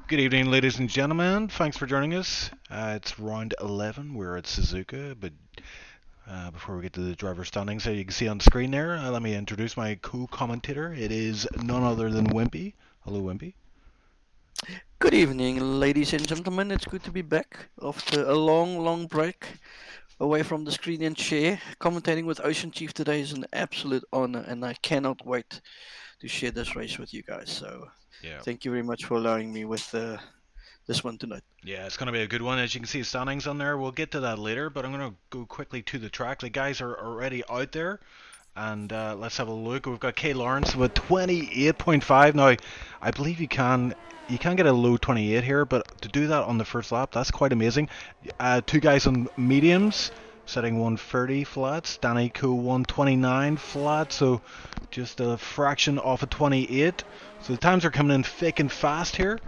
Good evening, ladies and gentlemen. Thanks for joining us. It's round 11. We're at Suzuka, but before we get to the driver standings, you can see on the screen there, let me introduce my co-commentator. It is none other than Wimpy. Hello, Wimpy. Good evening, ladies and gentlemen. It's good to be back after a long break away from the screen and chair. Commentating with Ocean Chief today is an absolute honor, and I cannot wait to share this race with you guys. So, Yeah. thank you very much for allowing me with this one tonight. Yeah, it's going to be a good one. As you can see, standings on there. We'll get to that later, but I'm going to go quickly to the track. The guys are already out there. And let's have a look. We've got Kay Lawrence with 28.5. Now, I believe you can get a low 28 here, but to do that on the first lap, that's quite amazing. Two guys on mediums, setting 130 flats. Danny Co 129 flat, so just a fraction off of 28. So the times are coming in thick and fast here.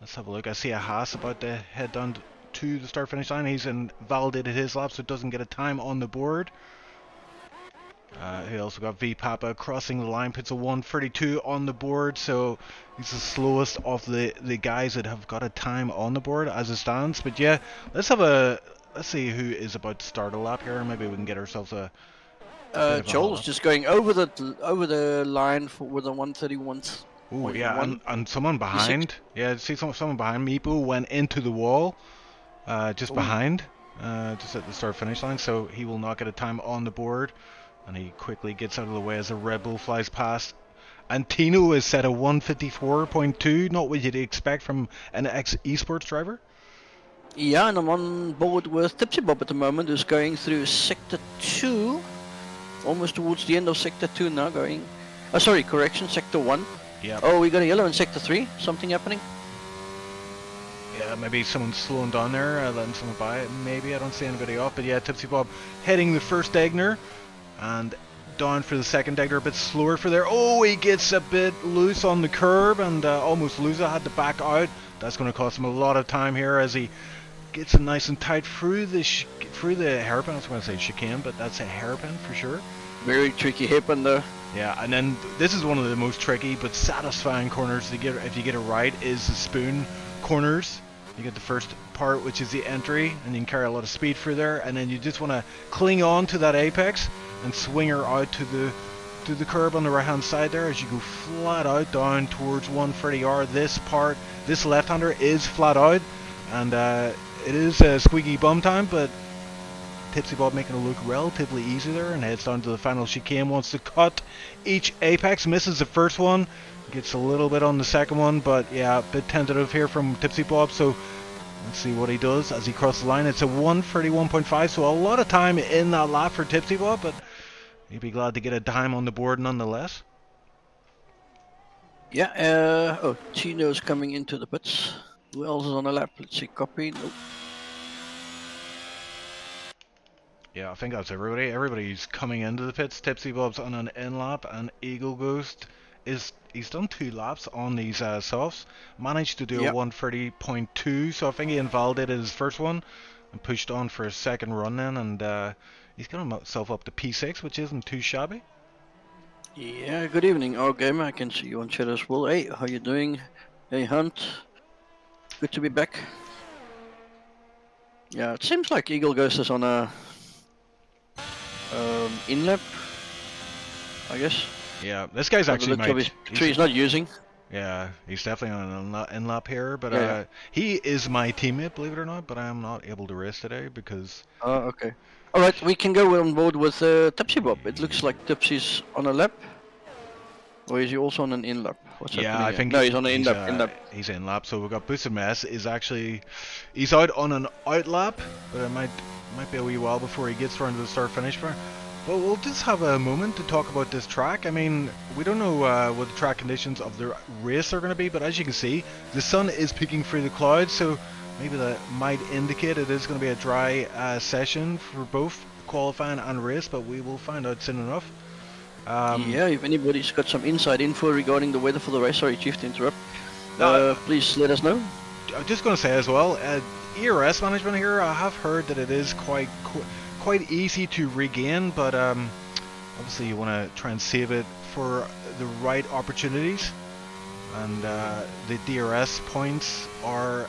Let's have a look. I see a Haas about to head down to the start finish line. He's invalidated his lap, so it doesn't get a time on the board. He also got V Papa crossing the line, puts a 132 on the board, so he's the slowest of the guys that have got a time on the board as it stands. But yeah, let's see who is about to start a lap here. Maybe we can get ourselves a Joel's just going over the line with a 131. Oh yeah, and someone behind. Yeah, see someone behind. Meepo went into the wall, just behind, just at the start finish line. So he will not get a time on the board. And he quickly gets out of the way as a Red Bull flies past. And Tino is set at 154.2, not what you'd expect from an ex-esports driver. Yeah, and I'm on board with Tipsy Bob at the moment, who's going through Sector 2, almost towards the end of Sector 2 now, going... Oh, sorry, correction, Sector 1. Yeah. Oh, we got a yellow in Sector 3, something happening? Yeah, maybe someone's slowing down there, letting someone by it. Maybe, I don't see anybody off, but yeah, Tipsy Bob heading the first Degner. And down for the second Degner, a bit slower for there. Oh, he gets a bit loose on the curb and almost lose it, had to back out. That's going to cost him a lot of time here as he gets it nice and tight through the hairpin. I was going to say chicane, but that's a hairpin for sure. Very tricky hairpin though. Yeah, and then this is one of the most tricky but satisfying corners to get if you get it right is the spoon corners. You get the first part, which is the entry, and you can carry a lot of speed through there, and then you just want to cling on to that apex and swing her out to the curb on the right hand side there as you go flat out down towards 130R. This left-hander is flat out, and it is a squeaky bum time, but Tipsy Bob making it look relatively easy there and heads down to the final chicane. Wants to cut each apex, misses the first one, gets a little bit on the second one, but yeah, a bit tentative here from Tipsy Bob, so let's see what he does as he crosses the line. It's a 131.5, so a lot of time in that lap for Tipsy Bob, but he'd be glad to get a time on the board nonetheless. Yeah, oh, Tino's coming into the pits. Who else is on the lap? Let's see, copy. Nope. Yeah, I think that's everybody. Everybody's coming into the pits. Tipsy Bob's on an in lap, and Eagle Ghost he's done 2 laps on these softs. Managed to do a 130.2, so I think he invalidated his first one and pushed on for a second run then, and he's got himself up to P6, which isn't too shabby. Yeah, good evening, our gamer. I can see you on chat as well. Hey, how you doing? Hey, Hunt. Good to be back. Yeah, it seems like Eagle Ghost is on a in lap, I guess. Yeah, this guy's actually he's not using. Yeah, he's definitely on an in lap here, but he is my teammate, believe it or not. But I am not able to race today because. Oh, okay. All right, we can go on board with Tipsy Bob. It looks like Tipsy's on a lap. Or is he also on an in lap? What's happening I think no, he's on an in lap. He's in lap. So we've got Boosted Mess he's out on an out lap, but it might be a wee while before he gets around to the start finish for. Well, we'll just have a moment to talk about this track. I mean, we don't know what the track conditions of the race are going to be, but as you can see, the sun is peeking through the clouds, so maybe that might indicate it is going to be a dry session for both qualifying and race, but we will find out soon enough. Yeah, if anybody's got some inside info regarding the weather for the race, sorry Chief to interrupt, please let us know. I'm just going to say as well, ERS management here, I have heard that it is quite easy to regain, but obviously you want to try and save it for the right opportunities. And the DRS points are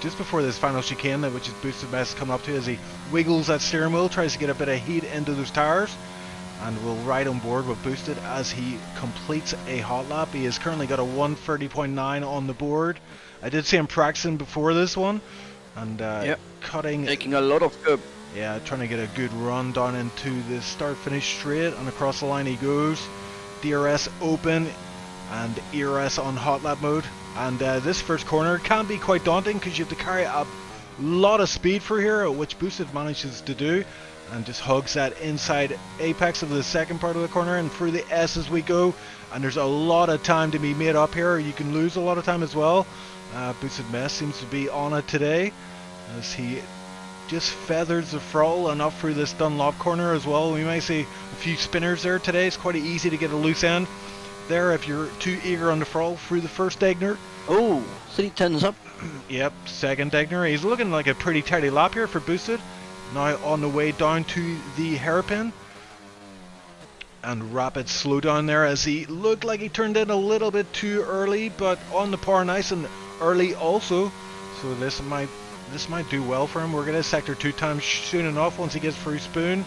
just before this final chicane, which is Boosted Mess coming up to as he wiggles that steering wheel, tries to get a bit of heat into those tires, and will ride on board with Boosted as he completes a hot lap. He has currently got a 1:30.9 on the board. I did see him practicing before this one, and cutting, taking a lot of curb. Yeah, trying to get a good run down into the start-finish straight, and across the line he goes. DRS open and ERS on hot lap mode, and this first corner can be quite daunting because you have to carry a lot of speed for here, which Boosted manages to do, and just hugs that inside apex of the second part of the corner and through the S as we go. And there's a lot of time to be made up here. You can lose a lot of time as well. Boosted Mess seems to be on it today as he just feathers the throttle and up through this Dunlop corner as well. We may see a few spinners there today. It's quite easy to get a loose end there if you're too eager on the throttle through the first Degner. Oh, 310s up. Yep, second Degner. He's looking like a pretty tidy lap here for Boosted. Now on the way down to the hairpin. And rapid slowdown there as he looked like he turned in a little bit too early, but on the par nice and early also. So this might do well for him. We're going to sector 2 times soon enough once he gets through Spoon.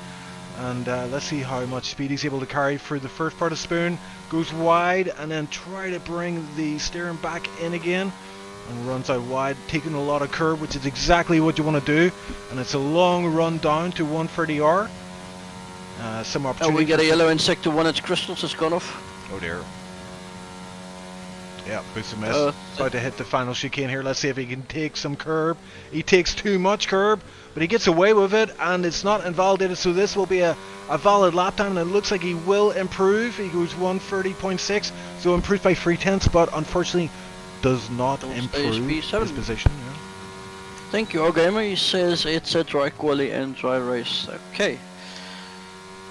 And let's see how much speed he's able to carry through the first part of Spoon. Goes wide and then try to bring the steering back in again. And runs out wide, taking a lot of curb, which is exactly what you want to do. And it's a long run down to 130R. Some opportunity. Oh, we get a yellow in sector 1, its crystals has gone off. Oh dear. Yeah, Boosted Mess about to hit the final chicane here. Let's see if he can take some curb. He takes too much curb, but he gets away with it, and it's not invalidated, so this will be a valid lap time, and it looks like he will improve. He goes 1:30.6, so improves by 3/10, but unfortunately does not improve his position. Yeah. Thank you, Gamer. He says it's a dry quali and dry race. Okay.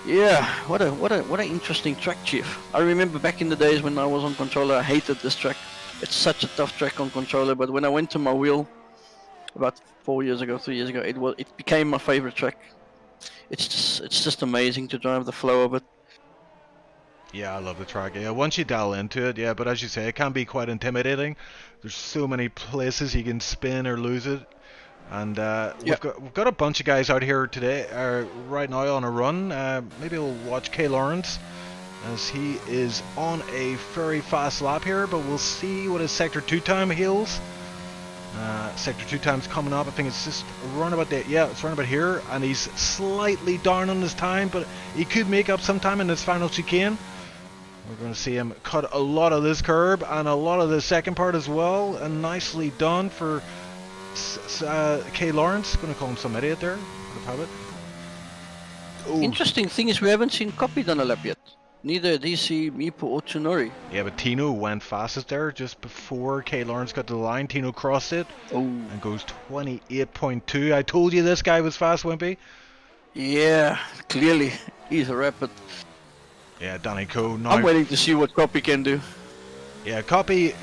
Yeah, what a interesting track, Chief. I remember back in the days when I was on controller, I hated this track. It's such a tough track on controller, but when I went to my wheel about 3 years ago, it became my favorite track. It's just amazing to drive, the flow of it. Yeah, I love the track. Yeah, once you dial into it, yeah, but as you say, it can be quite intimidating. There's so many places you can spin or lose it. And we've got a bunch of guys out here today, right now on a run. Maybe we'll watch K Lawrence as he is on a very fast lap here, but we'll see what his sector 2 time heals. Sector 2 time's coming up. I think it's just around about it's around about here, and he's slightly down on his time, but he could make up some time in this final chicane. We're going to see him cut a lot of this curb and a lot of the second part as well, and nicely done for K Lawrence. Gonna call him some idiot there. Interesting thing is we haven't seen Copy done a lap yet. Neither DC, Mipo or Tsunori. Yeah, but Tino went fastest there just before K Lawrence got to the line. Tino crossed it and goes 28.2. I told you this guy was fast, Wimpy. Yeah, clearly he's a rapid. Yeah, Danny Coe. Now I'm waiting to see what Copy can do. Yeah, Copy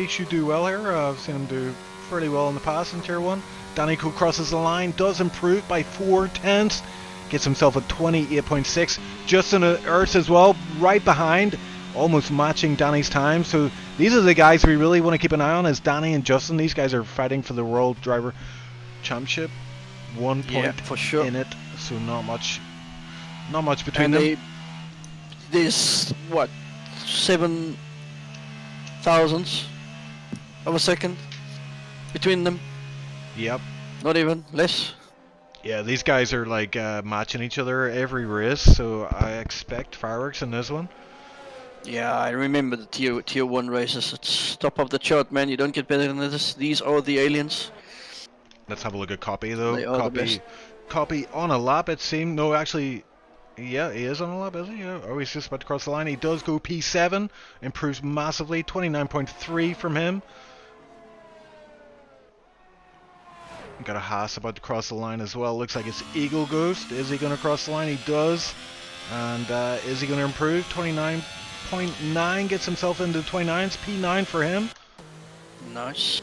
should do well here. I've seen him do fairly well in the past in Tier 1. Danny Coe crosses the line, does improve by 4/10, gets himself a 28.6. Justin Ertz as well, right behind, almost matching Danny's time. So these are the guys we really want to keep an eye on, is Danny and Justin. These guys are fighting for the World Driver Championship. 1 point for sure in it, so not much between them. There's what, 7 thousandths of a second between them. Yep. Not even, less. Yeah, these guys are like matching each other every race, so I expect fireworks in this one. Yeah, I remember the tier 1 races. It's top of the chart, man. You don't get better than this. These are the aliens. Let's have a look at Copy though. They are the best. Copy on a lap, it seemed. No, actually, yeah, he is on a lap, is he? Yeah. Oh, he's just about to cross the line. He does go P7, improves massively, 29.3 from him. Got a Haas about to cross the line as well. Looks like it's Eagle Ghost. Is he going to cross the line? He does. And is he going to improve? 29.9 gets himself into the 29s. P9 for him. Nice.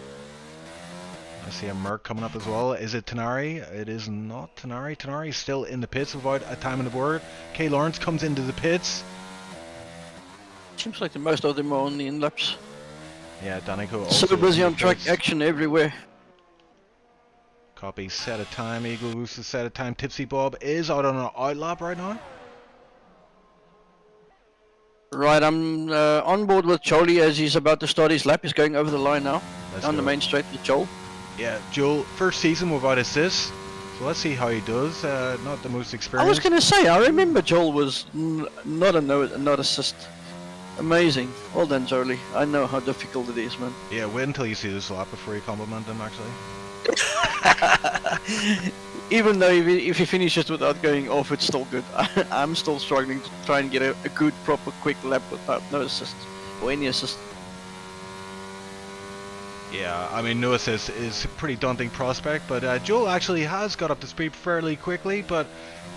I see a Merc coming up as well. Is it Tenari? It is not Tenari. Tenari is still in the pits without a time on the board. K Lawrence comes into the pits. Seems like the most of them are on the in laps. Yeah, Danico also So busy on track, indicates- action everywhere. Copy, set a time, Eagle loses set a time. Tipsy Bob is out on an outlap right now. Right, I'm on board with Jolie as he's about to start his lap. He's going over the line now. Let's On the go. main straight with Joel. Yeah, Joel, first season without assists. So let's see how he does. Not the most I experienced. was going to say, I remember Joel was not assist. Amazing. Well done, Jolie. I know how difficult it is, man. Yeah, wait until you see this lap before you compliment him, actually. Even though if he finishes without going off, it's still good. I'm still struggling to try and get a good, proper, quick lap without no assist or any assist. Yeah, I mean, no assist is a pretty daunting prospect, but Joel actually has got up to speed fairly quickly, but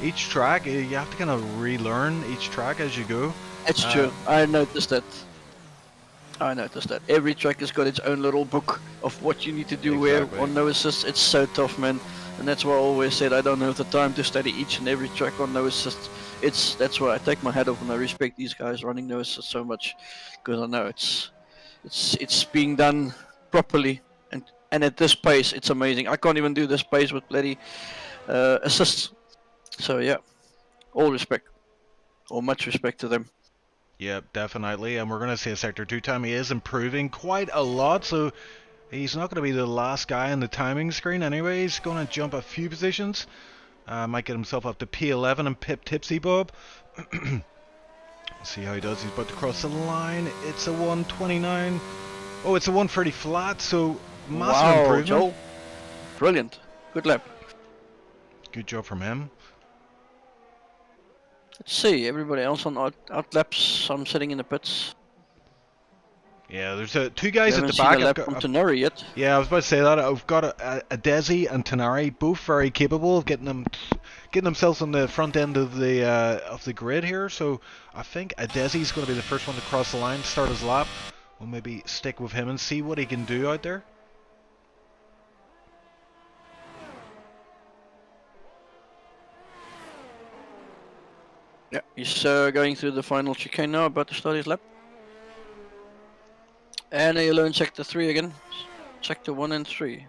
each track, you have to kind of relearn each track as you go. It's true. I noticed that. Every track has got its own little book of what you need to do Exactly. where on no assist. It's so tough, man. And that's why I always said I don't have the time to study each and every track on no assist. That's why I take my hat off and I respect these guys running no assist so much, because I know it's being done properly and at this pace it's amazing. I can't even do this pace with bloody assists. So yeah, all respect, or much respect to them. Yep, definitely, and we're going to see a Sector 2 time. He is improving quite a lot, so he's not going to be the last guy on the timing screen anyway. He's going to jump a few positions. Might get himself up to P11 and pip Tipsy Bob. See how he does. He's about to cross the line. It's a 129. Oh, it's a 130 flat, so massive Wow, improvement. Joel. Brilliant. Good lap. Good job from him. Let's see, everybody else on out laps. I'm sitting in the pits. Yeah, there's two guys at Haven't the seen back. a lap from Tenori yet. Yeah, I was about to say that. I've got a Desi and Tenari, both very capable of getting themselves on the front end of the grid here. So I think Desi's going to be the first one to cross the line, start his lap. We'll maybe stick with him and see what he can do out there. Yeah, he's going through the final chicane now, about to start his lap. And yellow in sector 3 again. Sector 1 and 3.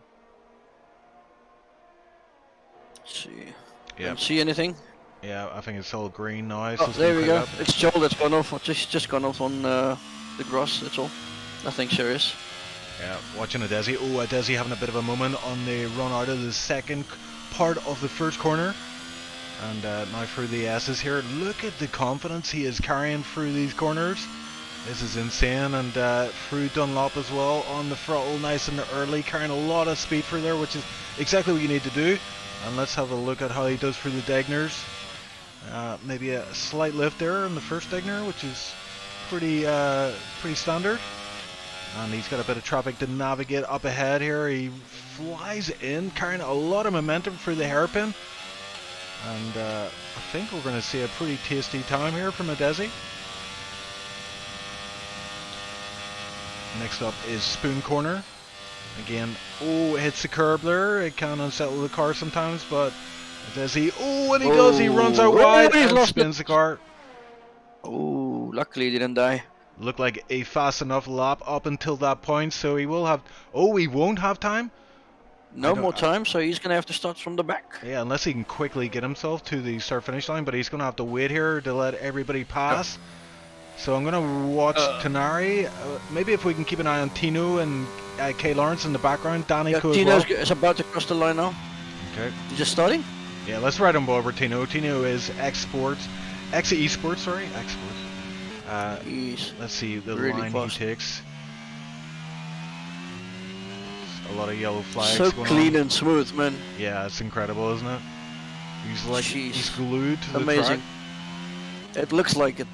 Let's see. Yeah. Don't see anything. Yeah, I think it's all green now. Oh, there we go. It's Joel that's gone off. Just gone off on the grass, that's all. Nothing serious. Yeah, watching Desi. Oh, Desi having a bit of a moment on the run out of the second part of the first corner. And now through the S's here. Look at the confidence he is carrying through these corners. This is insane. And through Dunlop as well on the throttle, nice and early, carrying a lot of speed through there, which is exactly what you need to do. And let's have a look at how he does through the Degners. Maybe a slight lift there in the first Degner, which is pretty standard. And he's got a bit of traffic to navigate up ahead here. He flies in, carrying a lot of momentum through the hairpin. And I think we're going to see a pretty tasty time here from Adesi. Next up is Spoon Corner. Again, oh, it hits the curb there. It can unsettle the car sometimes, but Adesi, oh, and he does. He runs out wide and spins the car. Oh, luckily he didn't die. Looked like a fast enough lap up until that point, so he will have... Oh, he won't have time? No more time, so he's going to have to start from the back. Yeah, unless he can quickly get himself to the start-finish line, but he's going to have to wait here to let everybody pass. So I'm going to watch Tenari. Maybe if we can keep an eye on Tino and Kay Lawrence in the background. Danny Yeah, Tino's is about to cross the line now. Okay. He's just starting? Yeah, let's ride him over Tino. Tino is esports, sorry, exports. Let's see the really line fast. he takes. A lot of yellow flags. So going clean on. and smooth, man. Yeah, it's incredible, isn't it? He's like Jeez. he's glued to the Amazing. track. It looks like it.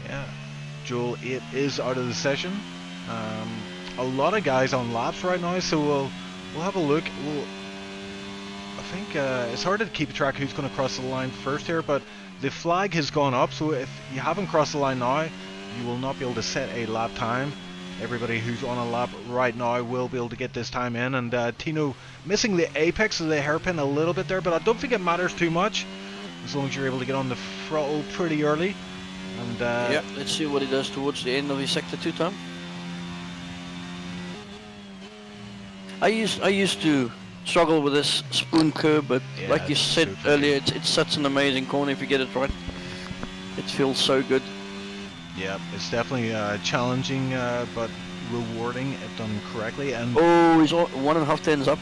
Yeah, Joel 8 is out of the session. A lot of guys on laps right now, so we'll have a look. I think it's hard to keep track who's going to cross the line first here, but the flag has gone up, so if you haven't crossed the line now, you will not be able to set a lap time. Everybody who's on a lap right now will be able to get this time in, and Tino missing the apex of the hairpin a little bit there, but I don't think it matters too much as long as you're able to get on the throttle pretty early. And Yeah, let's see what he does towards the end of his sector 2 time. I used to struggle with this spoon curve, but Yeah, like you it's said so tricky. earlier, it's such an amazing corner if you get it right. It feels so good. Yeah, it's definitely challenging, but rewarding if done correctly. And Oh, he's 1.5 tens up.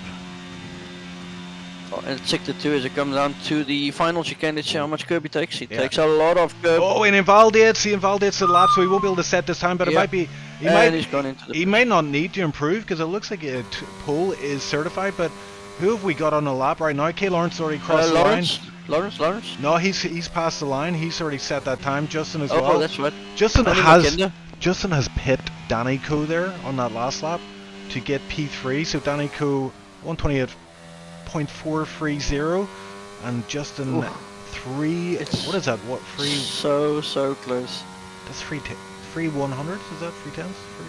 Oh, and sector 2 as it comes down to the final chicane. Let's see how much curb he takes. He takes a lot of curb. oh, and he invalidates the lap, so he won't be able to set this time. But it might be, he's gone into the he might not need to improve because it looks like a pole is certified. But who have we got on the lap right now? K. Lawrence already crossed the line. Lawrence? No, he's passed the line. He's already set that time. Justin as well. Oh, that's right. Justin has pit Danny Co there on that last lap to get P3. So Danny Co 128.430 and Justin 3. What is that? What 3? So close. That's 3 100s. Is that 3 tenths? 3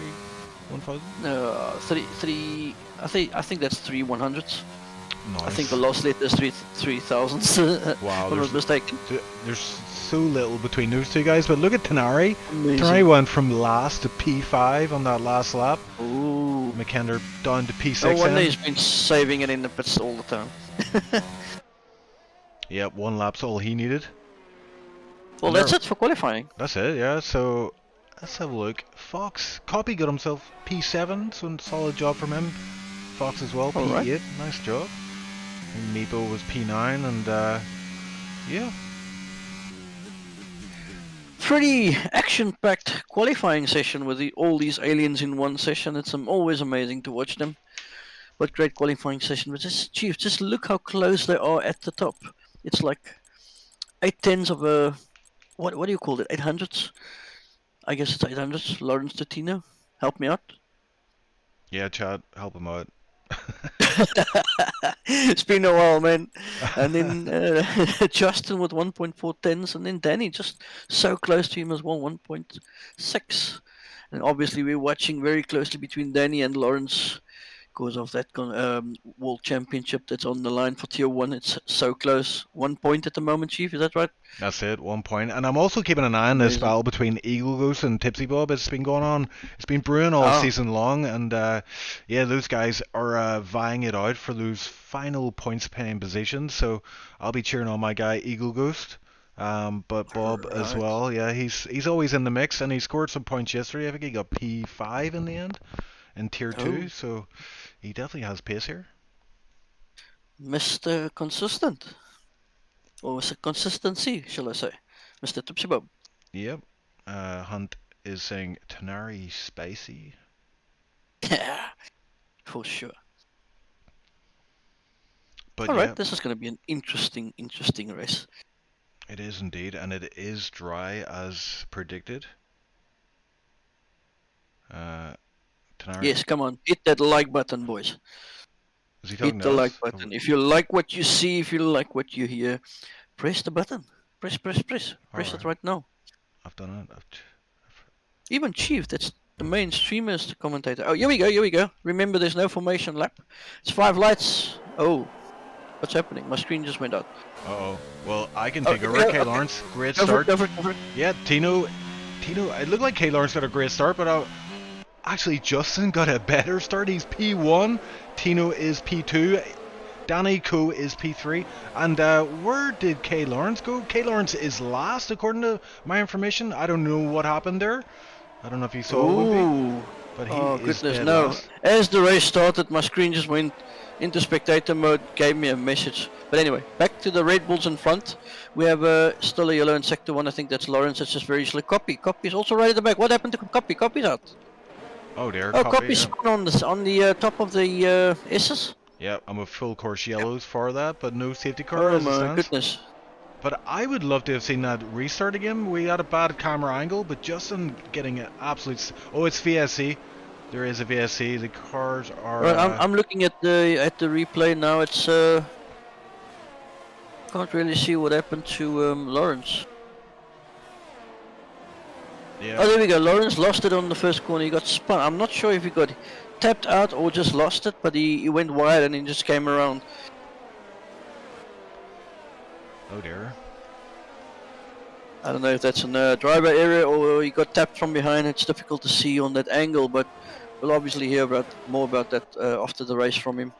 1000? No, three. I think that's 3 100s. Nice. I think the last letter is 3,000s. Wow, if I'm not mistaken. There's so little between those two guys, but look at Tenari. Amazing. Tenari went from last to P5 on that last lap. Ooh. McKender down to P6. No wonder he's been saving it in the pits all the time. Yep, 1 lap's all he needed. Well, that's it for qualifying. That's it, yeah. So let's have a look. Fox, Copy got himself P7, so solid job from him. Fox as well, P8, right. Nice job. And Meepo was P9, and yeah. Pretty action-packed qualifying session with all these aliens in one session. It's always amazing to watch them. But great qualifying session. But just look how close they are at the top. It's like 8 tenths of a what do you call it? 800s? I guess it's 800s. Lawrence to Tino, help me out. Yeah, Chad, help him out. It's been a while, man. And then Justin with 1.4 tens, and then Danny just so close to him as well, 1.6. And obviously we're watching very closely between Danny and Lawrence because of that World Championship that's on the line for Tier 1. It's so close. 1 point at the moment, Chief, is that right? That's it, 1 point. And I'm also keeping an eye on this battle between Eagle Ghost and Tipsy Bob. It's been going on. It's been brewing all season long. And yeah, those guys are vying it out for those final points paying positions. So I'll be cheering on my guy, Eagle Ghost. But Bob as well. Yeah, he's always in the mix. And he scored some points yesterday. I think he got P5 in the end in Tier 2. So he definitely has pace here. Mr. Consistent. Or consistency, shall I say. Mr. Tipsy Bob. Yep. Hunt is saying Tenari spicy. Yeah, for sure. But Alright, this is going to be an interesting race. It is indeed, and it is dry as predicted. Tenari. Yes, come on. Hit that like button, boys. Is he talking Hit the like button. If you like what you see, if you like what you hear, press the button. Press. Press it right now. I've done it. Even Chief, that's the main streamer, is the commentator. Oh, here we go. Remember, there's no formation lap. It's 5 lights. Oh, what's happening? My screen just went out. Uh-oh. Well, I can take over. K. Lawrence, great start. Go for it. Yeah, Tino, it looked like K. Lawrence got a great start, but actually Justin got a better start. He's P1, Tino is P2, Danny Co is P3, and where did K. Lawrence go? K. Lawrence is last according to my information. I don't know what happened there. I don't know if you saw it, but he is goodness, dead no. last. As the race started, my screen just went into spectator mode, gave me a message. But anyway, back to the Red Bulls in front. We have still a yellow in sector 1. I think that's Lawrence. It's just very slick. Copy's also right at the back. What happened to Copy? Copy's out. Oh dear. Copy's on the top of the S's. Yeah, I'm a full course yellows for that, but no safety car. Oh my goodness. But I would love to have seen that restart again. We had a bad camera angle, but Justin getting an absolute... Oh, it's VSC. There is a VSC. The cars are... Right, I'm looking at the replay now. It's... Can't really see what happened to Lawrence. Yeah. Oh, there we go. Lawrence lost it on the first corner. He got spun. I'm not sure if he got tapped out or just lost it, but he went wide and he just came around. Oh dear. I don't know if that's in a driver area or he got tapped from behind. It's difficult to see on that angle, but we'll obviously hear more about that after the race from him.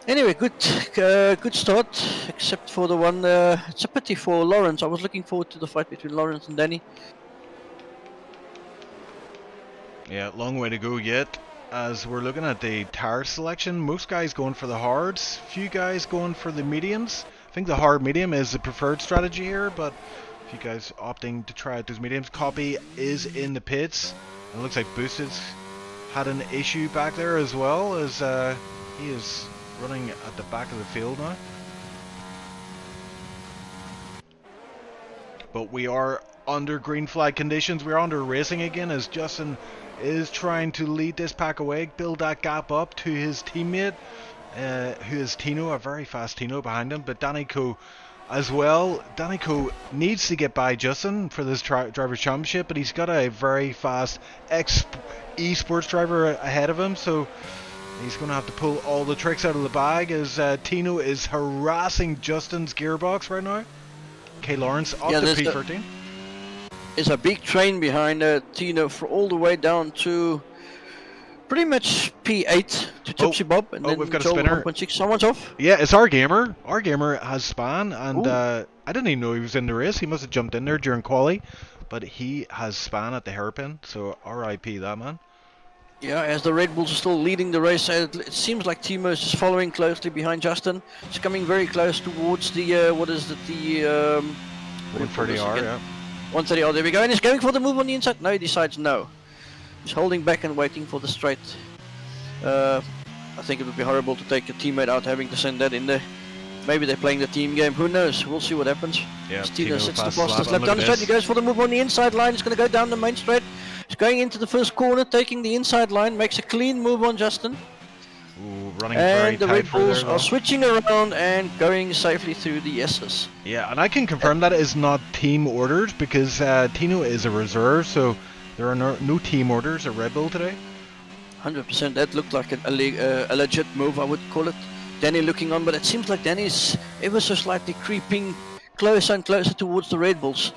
Anyway, good start, except for the one. It's a pity for Lawrence. I was looking forward to the fight between Lawrence and Danny. Yeah, long way to go yet. As we're looking at the tire selection, most guys going for the hards, few guys going for the mediums. I think the hard medium is the preferred strategy here, but a few guys opting to try out those mediums. Copy is in the pits. It looks like Boosted's had an issue back there as well, as he is running at the back of the field now. But we are under green flag conditions. We're under racing again, as Justin is trying to lead this pack away, build that gap up to his teammate, who is Tino, a very fast Tino behind him, but Danny Co as well. Danny Co needs to get by Justin for this Drivers' Championship, but he's got a very fast esports driver ahead of him, so he's going to have to pull all the tricks out of the bag, as Tino is harassing Justin's gearbox right now. K. Lawrence up to P13. There's a big train behind Tino for all the way down to pretty much P8 to Tipsy Bob, and then we've got a Joel spinner. 1.6. Someone's off. Yeah, it's our gamer. Our gamer has span, and I didn't even know he was in the race. He must have jumped in there during quali, but he has span at the hairpin, so RIP that man. Yeah, as the Red Bulls are still leading the race, it seems like Timo is just following closely behind Justin. It's coming very close towards the 130R, yeah. 130R, there we go, and he's going for the move on the inside. No, he decides no. He's holding back and waiting for the straight. I think it would be horrible to take a teammate out, having to send that in there. Maybe they're playing the team game, who knows? We'll see what happens. Yeah, Tino sits the fastest fastest lap down the straight. He goes for the move on the inside line. He's going to go down the main straight. He's going into the first corner, taking the inside line, makes a clean move on Justin. Ooh, running very and the tight Red for Bulls there, are switching around and going safely through the S's. Yeah, and I can confirm that is not team ordered, because Tino is a reserve, so there are no team orders at Red Bull today. 100%, that looked like a legit move, I would call it. Danny looking on, but it seems like Danny's ever so slightly creeping closer and closer towards the Red Bulls.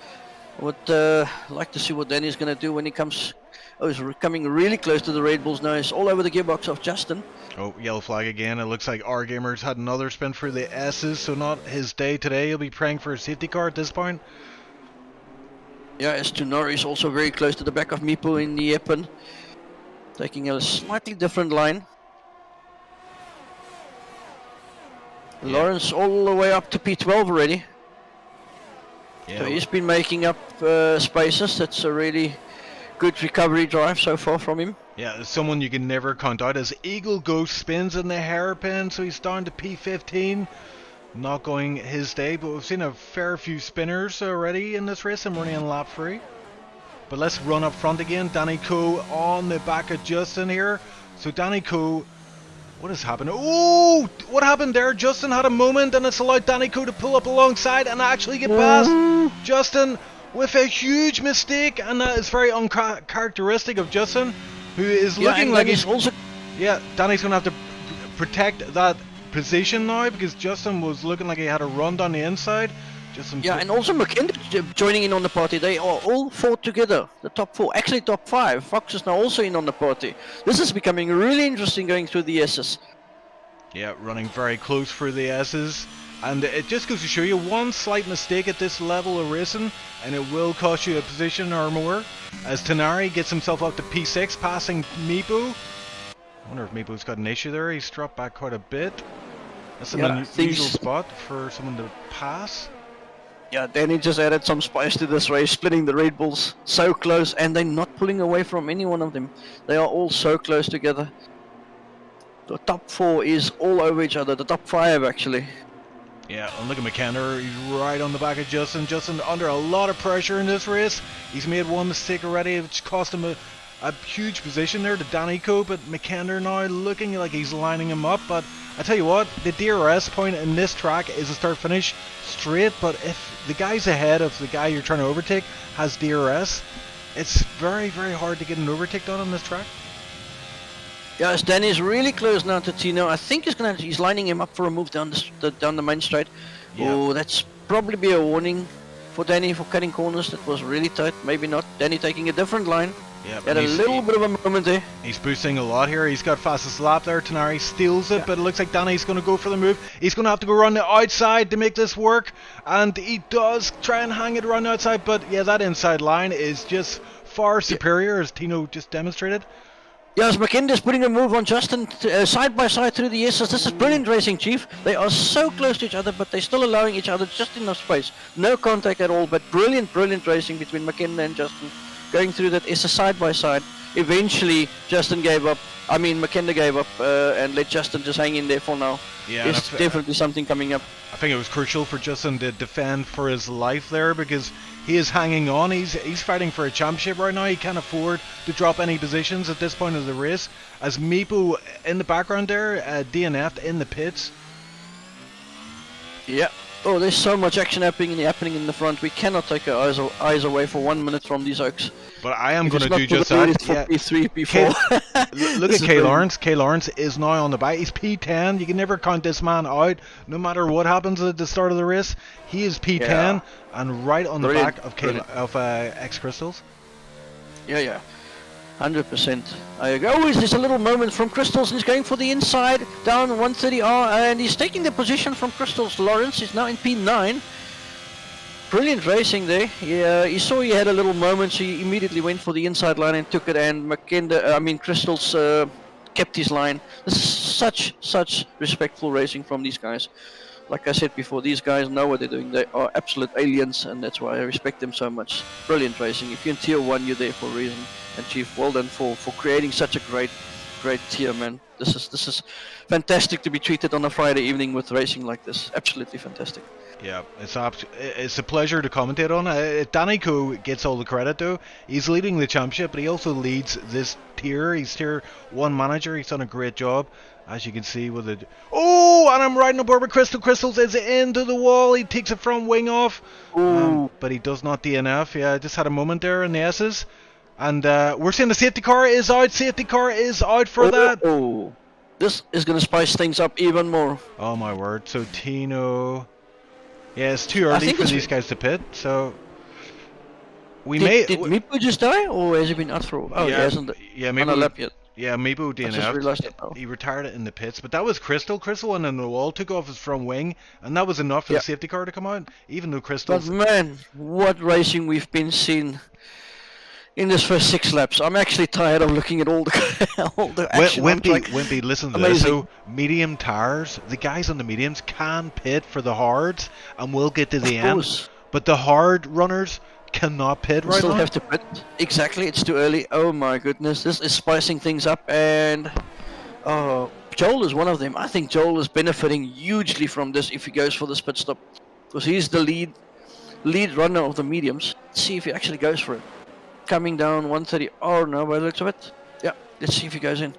I would like to see what Danny's going to do when he comes. Oh, he's coming really close to the Red Bulls now. He's all over the gearbox of Justin. Oh, yellow flag again. It looks like our gamer's had another spin through the S's, so not his day today. He'll be praying for a safety car at this point. Yeah, as Tunari is also very close to the back of Mipo in the Eppen, taking a slightly different line. Yeah. Lawrence all the way up to P12 already. Yeah, so he's been making up spaces. That's a really good recovery drive so far from him. Yeah, someone you can never count out as Eagle Ghost spins in the hairpin, so he's down to P15. Not going his day, but we've seen a fair few spinners already in this race. I'm running on lap 3. But let's run up front again. Danny Co on the back of Justin here. So Danny Co, what has happened? Oh, what happened there? Justin had a moment, and it's allowed Danny Co to pull up alongside and actually get past Justin with a huge mistake, and that is very uncharacteristic of Justin, who is looking like he's also. Yeah, Danny's gonna have to protect that position now, because Justin was looking like he had a run down the inside. Yeah, and also McKinnon joining in on the party. They are all 4 together, the top 4, actually top 5. Fox is now also in on the party. This is becoming really interesting going through the S's. Yeah, running very close through the S's, and it just goes to show you, one slight mistake at this level of racing and it will cost you a position or more, as Tanari gets himself up to P6, passing Meepo. I wonder if Meepo's got an issue there. He's dropped back quite a bit. That's an unusual spot for someone to pass. Yeah, Danny just added some spice to this race, splitting the Red Bulls so close, and they're not pulling away from any one of them. They are all so close together. The top 4 is all over each other, the top 5 actually. Yeah, and look at McKenna, he's right on the back of Justin. Justin under a lot of pressure in this race. He's made one mistake already, which cost him a huge position there to Danny Co, but McKenna now looking like he's lining him up. But I tell you what, the DRS point in this track is a start finish straight, but if the guy's ahead of the guy you're trying to overtake has DRS, it's very, very hard to get an overtake done on this track. Yes, Danny's really close now to Tino. I think he's lining him up for a move down the main straight. Yeah. Oh, that's probably be a warning for Danny for cutting corners. That was really tight. Maybe not. Danny taking a different line. Yeah, Had a little bit of a moment there. He's boosting a lot here. He's got fastest lap there. Tenari steals it, but it looks like Danny's going to go for the move. He's going to have to go around the outside to make this work, and he does try and hang it around the outside, but yeah, that inside line is just far superior, as Tino just demonstrated. Yes, McKinder's putting a move on Justin side by side through the S's. This is brilliant racing, Chief. They are so close to each other, but they're still allowing each other just enough space. No contact at all, but brilliant racing between McKinder and Justin. Going through that SS side by side. Eventually, Justin gave up. I mean, McKinder gave up and let Justin just hang in there for now. Yeah, there's definitely something coming up. I think it was crucial for Justin to defend for his life there, because he is hanging on. He's fighting for a championship right now. He can't afford to drop any positions at this point of the race. As Meepo in the background there, DNF'd in the pits. Yeah. Oh, there's so much action happening in the front. We cannot take our eyes away for 1 minute from these oaks. But I am going to do just that. Yeah. P3, P4. Look at K Lawrence. K Lawrence is now on the bike. He's P10. You can never count this man out, no matter what happens at the start of the race. He is P10 and right on the back of X Crystals. Yeah. 100%. I agree. Oh, there's a little moment from Crystals, and he's going for the inside, down 130R, and he's taking the position from Crystals. Lawrence is now in P9. Brilliant racing there. He saw he had a little moment, so he immediately went for the inside line and took it, and Crystals kept his line. This is such respectful racing from these guys. Like I said before, these guys know what they're doing. They are absolute aliens, and that's why I respect them so much. Brilliant racing. If you're in Tier 1, you're there for a reason. And Chief, well done for creating such a great tier, man. This is fantastic to be treated on a Friday evening with racing like this. Absolutely fantastic. Yeah, it's a pleasure to commentate on. Danny Co gets all the credit though. He's leading the championship, but he also leads this tier. He's Tier 1 manager. He's done a great job, as you can see with it. Oh, and I'm riding aboard with Crystal. Crystals is into the wall. He takes it from wing off, but he does not DNF. Yeah, just had a moment there in the S's. And we're seeing the safety car is out. Safety car is out for that. Oh, this is going to spice things up even more. Oh my word. So Tino... Yeah, it's too early for these guys to pit, so... Did Meepo just die, or has he been out for... Oh, yeah, he hasn't on a lap yet. Yeah, Meepo DNF'd. He retired it in the pits, but that was Crystal. Crystal went in the wall, took off his front wing, and that was enough for the safety car to come out, even though Crystal's... But man, what racing we've been seeing in this first 6 laps. I'm actually tired of looking at all the action. Wimpy, listen to this. So, medium tires, the guys on the mediums can pit for the hards, and will get to the end. But the hard runners cannot pit right now. Still have to pit. Exactly, it's too early. Oh my goodness, this is spicing things up, and Joel is one of them. I think Joel is benefiting hugely from this if he goes for this pit stop, because he's the lead runner of the mediums. Let's see if he actually goes for it. Coming down 130. Oh no, by the looks of it. Yeah, let's see if he goes in.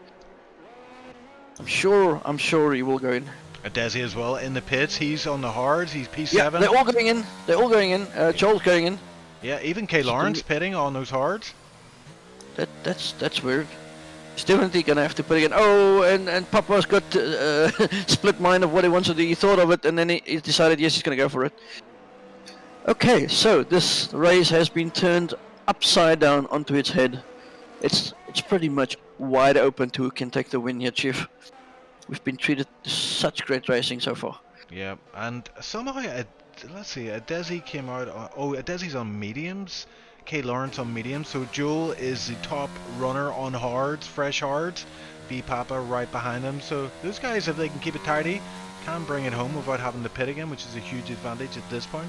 I'm sure he will go in. Desi as well in the pits. He's on the hards. He's P7. Yeah, they're all going in. Joel's going in. Yeah, even K Lawrence pitting on those hards. That's weird. He's definitely gonna have to put it in. Oh, and Papa's got split mind of what he wants to do. He thought of it, and then he decided yes, he's gonna go for it. Okay, so this race has been turned upside down onto its head. It's pretty much wide open to who can take the win here, Chief. We've been treated to such great racing so far. Yeah, and somehow, let's see, Desi came out on, Desi's on mediums, K Lawrence on mediums, so Joel is the top runner on hards, fresh hards, B Papa right behind him, so those guys, if they can keep it tidy, can bring it home without having to pit again, which is a huge advantage at this point.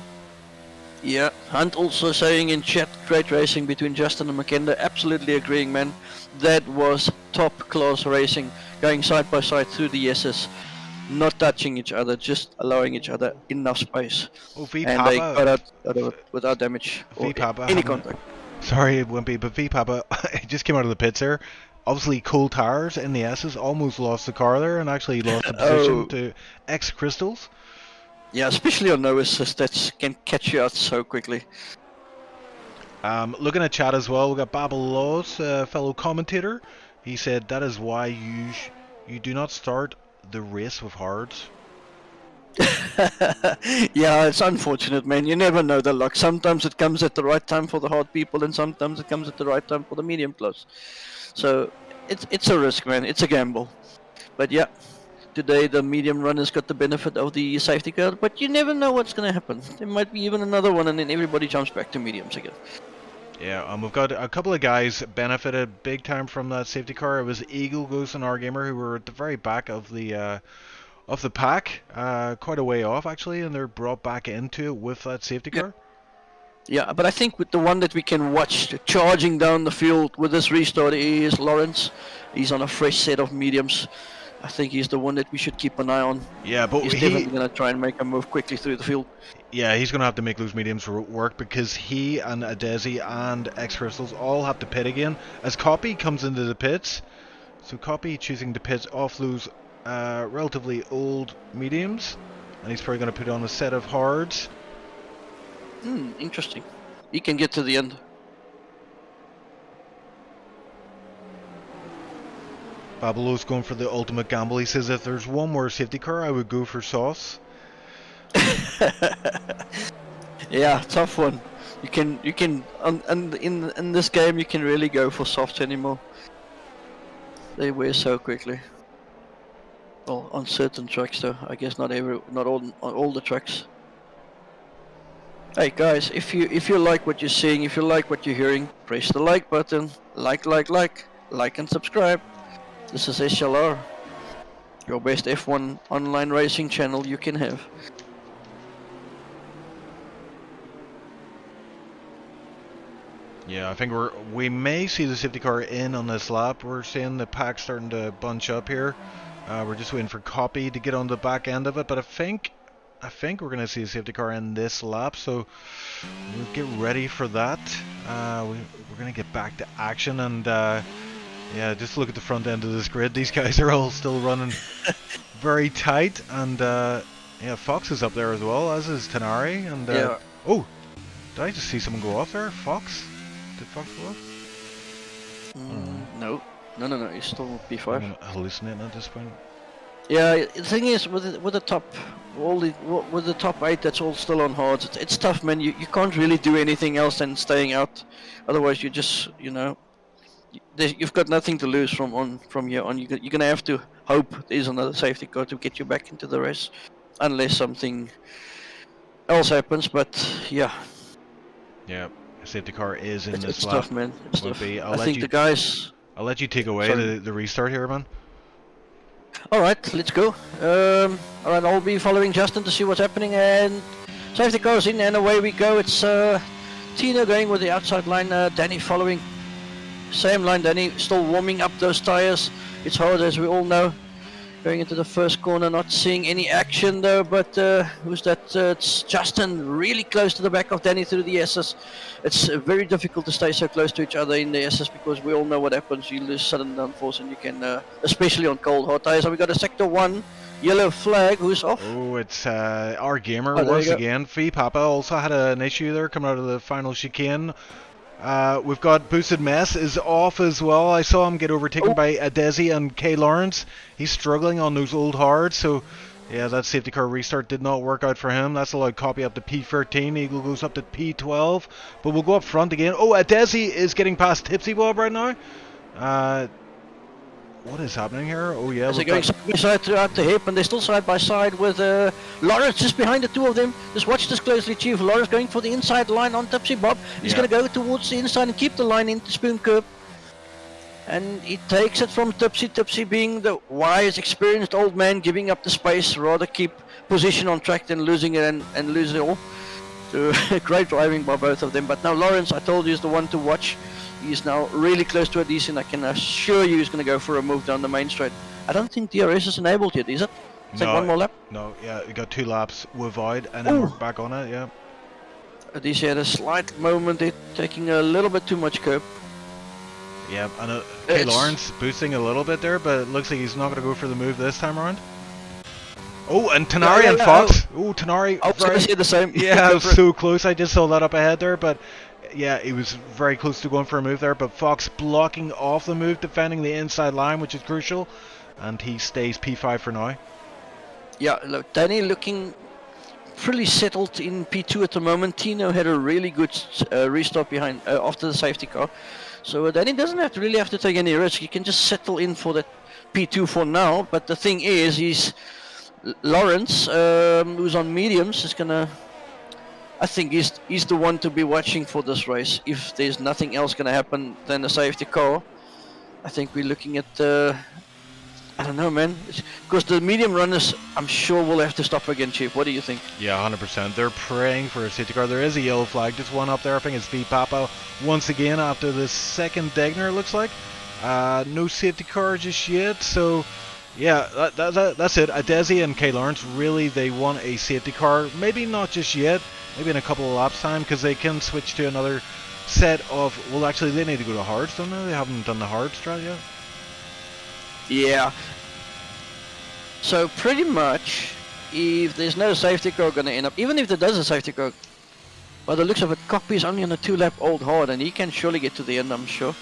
Yeah, Hunt also saying in chat, great racing between Justin and McKinder. Absolutely agreeing, man. That was top class racing, going side by side through the S's, not touching each other, just allowing each other enough space. Oh, and they got out of it without damage or any contact. Sorry, Wimpy, but V-Papa just came out of the pits there. Obviously, cool tires in the S's, almost lost the car there and actually lost the position to X Crystals. Yeah, especially on no assist, that can catch you out so quickly. Looking at chat as well, we got Babel Laws, fellow commentator. He said that is why you do not start the race with hards. Yeah, it's unfortunate, man. You never know the luck. Sometimes it comes at the right time for the hard people, and sometimes it comes at the right time for the medium close. So it's a risk, man. It's a gamble. But yeah, today the medium runners got the benefit of the safety car, but you never know what's going to happen. There might be even another one, and then everybody jumps back to mediums again. Yeah, we've got a couple of guys benefited big time from that safety car. It was Eagle, Goose, and Our Gamer who were at the very back of the pack, quite a way off actually, and they're brought back into it with that safety car. Yeah, but I think with the one that we can watch charging down the field with this restart is Lawrence. He's on a fresh set of mediums. I think he's the one that we should keep an eye on. Yeah, but he's definitely going to try and make a move quickly through the field. Yeah, he's going to have to make those mediums work because he and Adesi and X Crystals all have to pit again as Copy comes into the pits. So Copy choosing to pit off those relatively old mediums, and he's probably going to put on a set of hards. Interesting. He can get to the end. Babelo's going for the ultimate gamble. He says if there's one more safety car, I would go for Sauce. Yeah, tough one. You can, and in this game you can really go for softs anymore. They wear so quickly. Well, on certain tracks though. I guess not all the tracks. Hey guys, if you like what you're seeing, if you like what you're hearing, press the like button. Like and subscribe. This is SLR, your best F1 online racing channel you can have. Yeah, I think we may see the safety car in on this lap. We're seeing the pack starting to bunch up here. We're just waiting for Copy to get on the back end of it, but I think we're going to see the safety car in this lap, so we'll get ready for that. We're going to get back to action, and yeah, just look at the front end of this grid. These guys are all still running very tight, and yeah, Fox is up there as well, as is Tenari, and yeah. Oh, did I just see someone go off there? Fox? Did Fox go off? No, he's still P5. I'm hallucinating at this point. Yeah, the thing is with the top, with the top 8 that's all still on hards. It's tough, man. You can't really do anything else than staying out. Otherwise, you just you've got nothing to lose from here on. You're gonna have to hope there's another safety car to get you back into the race, unless something else happens. But yeah. Yeah, safety car is in this it's lap. Tough, man. It's tough. I think the guys. I'll let you take away the restart here, man. Alright, let's go. Alright, I'll be following Justin to see what's happening, and safety car's in and away we go. It's Tina going with the outside line, Danny following. Same line, Danny still warming up those tires. It's hard, as we all know. Going into the first corner, not seeing any action though, but who's that? It's Justin, really close to the back of Danny through the SS. It's very difficult to stay so close to each other in the SS because we all know what happens. You lose sudden downforce, and you can, especially on cold hot tires. So we got a sector 1 yellow flag. Who's off? Oh, it's Our Gamer once again. Fee Papa also had an issue there coming out of the final chicane. We've got Boosted Mess is off as well. I saw him get overtaken by Adesi and K Lawrence. He's struggling on those old hards, so yeah, that safety car restart did not work out for him. That's allowed Copy up to P13. Eagle goes up to P12, but we'll go up front again. Oh, Adesi is getting past Tipsy Bob right now. What is happening here? Oh yeah, they're going side by side throughout the hip, and they're still side by side with Lawrence just behind the two of them. Just watch this closely, Chief. Lawrence going for the inside line on Tipsy Bob. He's going to go towards the inside and keep the line into Spoon Curb. And he takes it from Tipsy. Tipsy being the wise, experienced old man, giving up the space, rather keep position on track than losing it and lose it all. So great driving by both of them. But now Lawrence, I told you, is the one to watch. He's now really close to a decent. I can assure you he's going to go for a move down the main straight. I don't think DRS is enabled yet, is it? It's like one more lap? No, yeah, we got 2 laps without, and then we're back on it, yeah. DC had a slight moment there, taking a little bit too much curb. Yeah, and K Lawrence boosting a little bit there, but it looks like he's not going to go for the move this time around. Oh, and Tenari and Fox. Oh, Tenari. I was going to say the same. Yeah, it was so close. I just saw that up ahead there, but yeah, he was very close to going for a move there, but Fox blocking off the move, defending the inside line, which is crucial, and he stays P5 for now. Yeah, look, Danny looking pretty settled in P2 at the moment. Tino had a really good restart behind after the safety car. So Danny doesn't really have to take any risk. He can just settle in for that P2 for now. But the thing is, Lawrence, who's on mediums, is gonna. I think he's the one to be watching for this race. If there's nothing else gonna happen than a safety car, I think we're looking at. I don't know, man. Because the medium runners, I'm sure will have to stop again, Chief. What do you think? Yeah, 100%. They're praying for a safety car. There is a yellow flag, just one up there. I think it's V Papa once again after the second Degner, it looks like. No safety car just yet, so yeah, that's it. Adesi and K Lawrence, really, they want a safety car. Maybe not just yet, maybe in a couple of laps time, because they can switch to another set of, well, actually, they need to go to hards, don't they? They haven't done the hard strat yet. Yeah. So pretty much, if there's no safety car going to end up, even if there does a safety car, by the looks of it, Copy is only on a 2-lap old hard, and he can surely get to the end, I'm sure.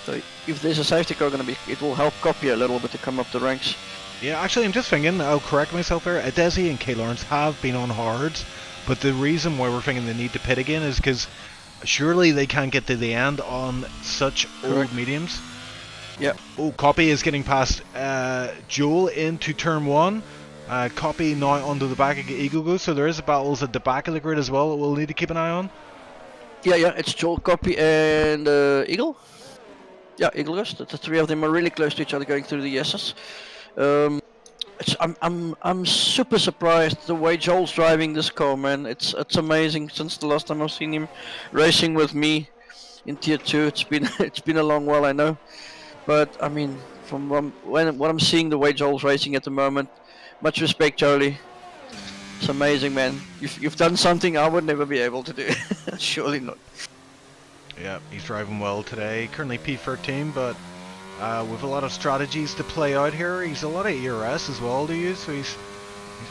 So if there's a safety car going to be, it will help Copy a little bit to come up the ranks. Yeah, actually, I'm just thinking, I'll correct myself there, Adesi and K Lawrence have been on hards, but the reason why we're thinking they need to pit again is because surely they can't get to the end on such old mediums. Yeah. Oh, Copy is getting past Joel into turn 1. Copy now onto the back of Eagle Goose, so there is battles at the back of the grid as well that we'll need to keep an eye on. Yeah, it's Joel, Copy, and Eagle. Yeah, Eagle Goose. The three of them are really close to each other going through the S's. I'm super surprised the way Joel's driving this car, man. It's amazing. Since the last time I've seen him racing with me in Tier 2, it's been a long while, I know. But I mean, from what I'm seeing, the way Joel's racing at the moment, much respect, Charlie. It's amazing, man. You've done something I would never be able to do. Surely not. Yeah, he's driving well today. Currently P13, but with a lot of strategies to play out here. He's a lot of ERS as well to use, so he's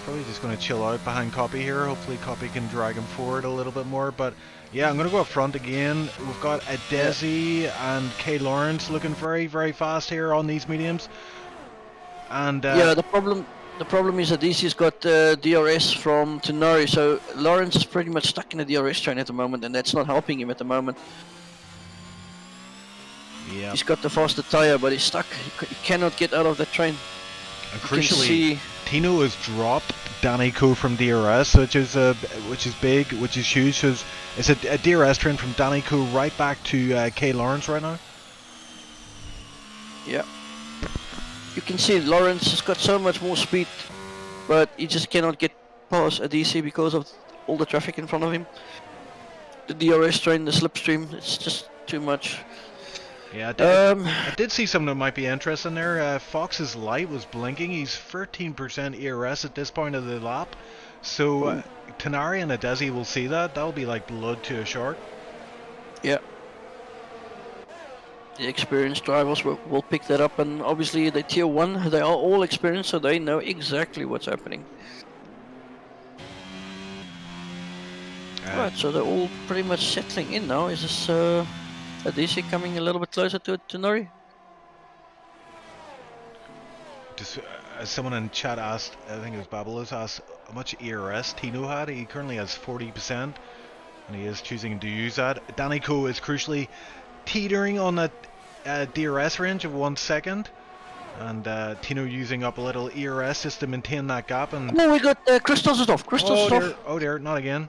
probably just going to chill out behind Copy here. Hopefully Copy can drag him forward a little bit more. But yeah, I'm going to go up front again. We've got Adesi and K Lawrence looking very, very fast here on these mediums. And yeah, the problem is that Adesi's got DRS from Tenari, so Lawrence is pretty much stuck in the DRS train at the moment, and that's not helping him at the moment. yeah, He's got the faster tire, but he's stuck. He cannot get out of that train. and crucially, Tino has dropped Danico from DRS, which is big, which is huge. So it's a DRS train from Danico right back to K Lawrence right now. Yeah. You can see Lawrence has got so much more speed, but he just cannot get past a DC because of all the traffic in front of him. The DRS train, the slipstream, it's just too much. Yeah, I did see something that might be interesting there. Fox's light was blinking. He's 13% ERS at this point of the lap. So Tenari and Adesi will see that. That'll be like blood to a shark. Yeah. The experienced drivers will pick that up, and obviously the Tier 1, they are all experienced, so they know exactly what's happening. Right, so they're all pretty much settling in now. Is this Adesi coming a little bit closer to Tenori? Just someone in chat asked, I think it was Babalos, asked how much ERS Tino had. He currently has 40%, and he is choosing to use that. Danico is crucially teetering on that DRS range of 1 second, and Tino using up a little ERS just to maintain that gap. And oh, we got Crystals is off. Crystals is off. Oh dear, not again.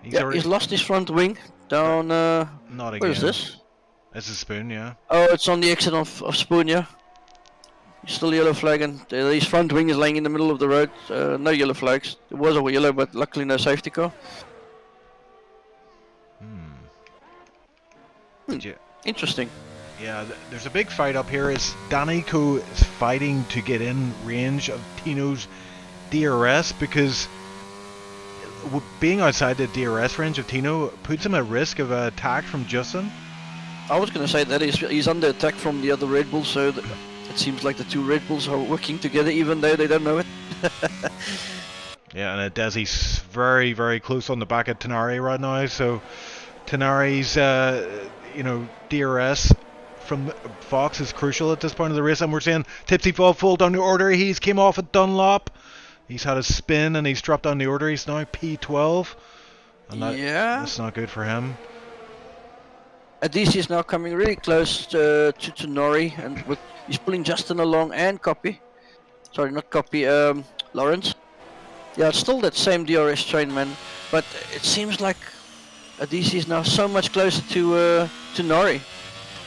He's lost his front wing down. Not again. Where is this? This is Spoon, yeah. Oh, it's on the exit of Spoon, yeah. Still yellow flag, and his front wing is laying in the middle of the road. No yellow flags. It was a yellow, but luckily no safety car. Interesting. Yeah, there's a big fight up here. Is Danico is fighting to get in range of Tino's DRS, because being outside the DRS range of Tino puts him at risk of an attack from Justin. I was going to say that he's under attack from the other Red Bulls, so it seems like the two Red Bulls are working together, even though they don't know it. Yeah, and Desi's very, very close on the back of Tenari right now, so Tenari's DRS from Fox is crucial at this point of the race, and we're seeing Tipsy Bob fall down the order. He's came off at Dunlop. He's had a spin and he's dropped down the order. He's now P12. And that's not good for him. Adisi is now coming really close to Nori, and he's pulling Justin along and Copy. Sorry, not Copy, Lawrence. Yeah, it's still that same DRS train, man. But it seems like Adisi is now so much closer to Nori.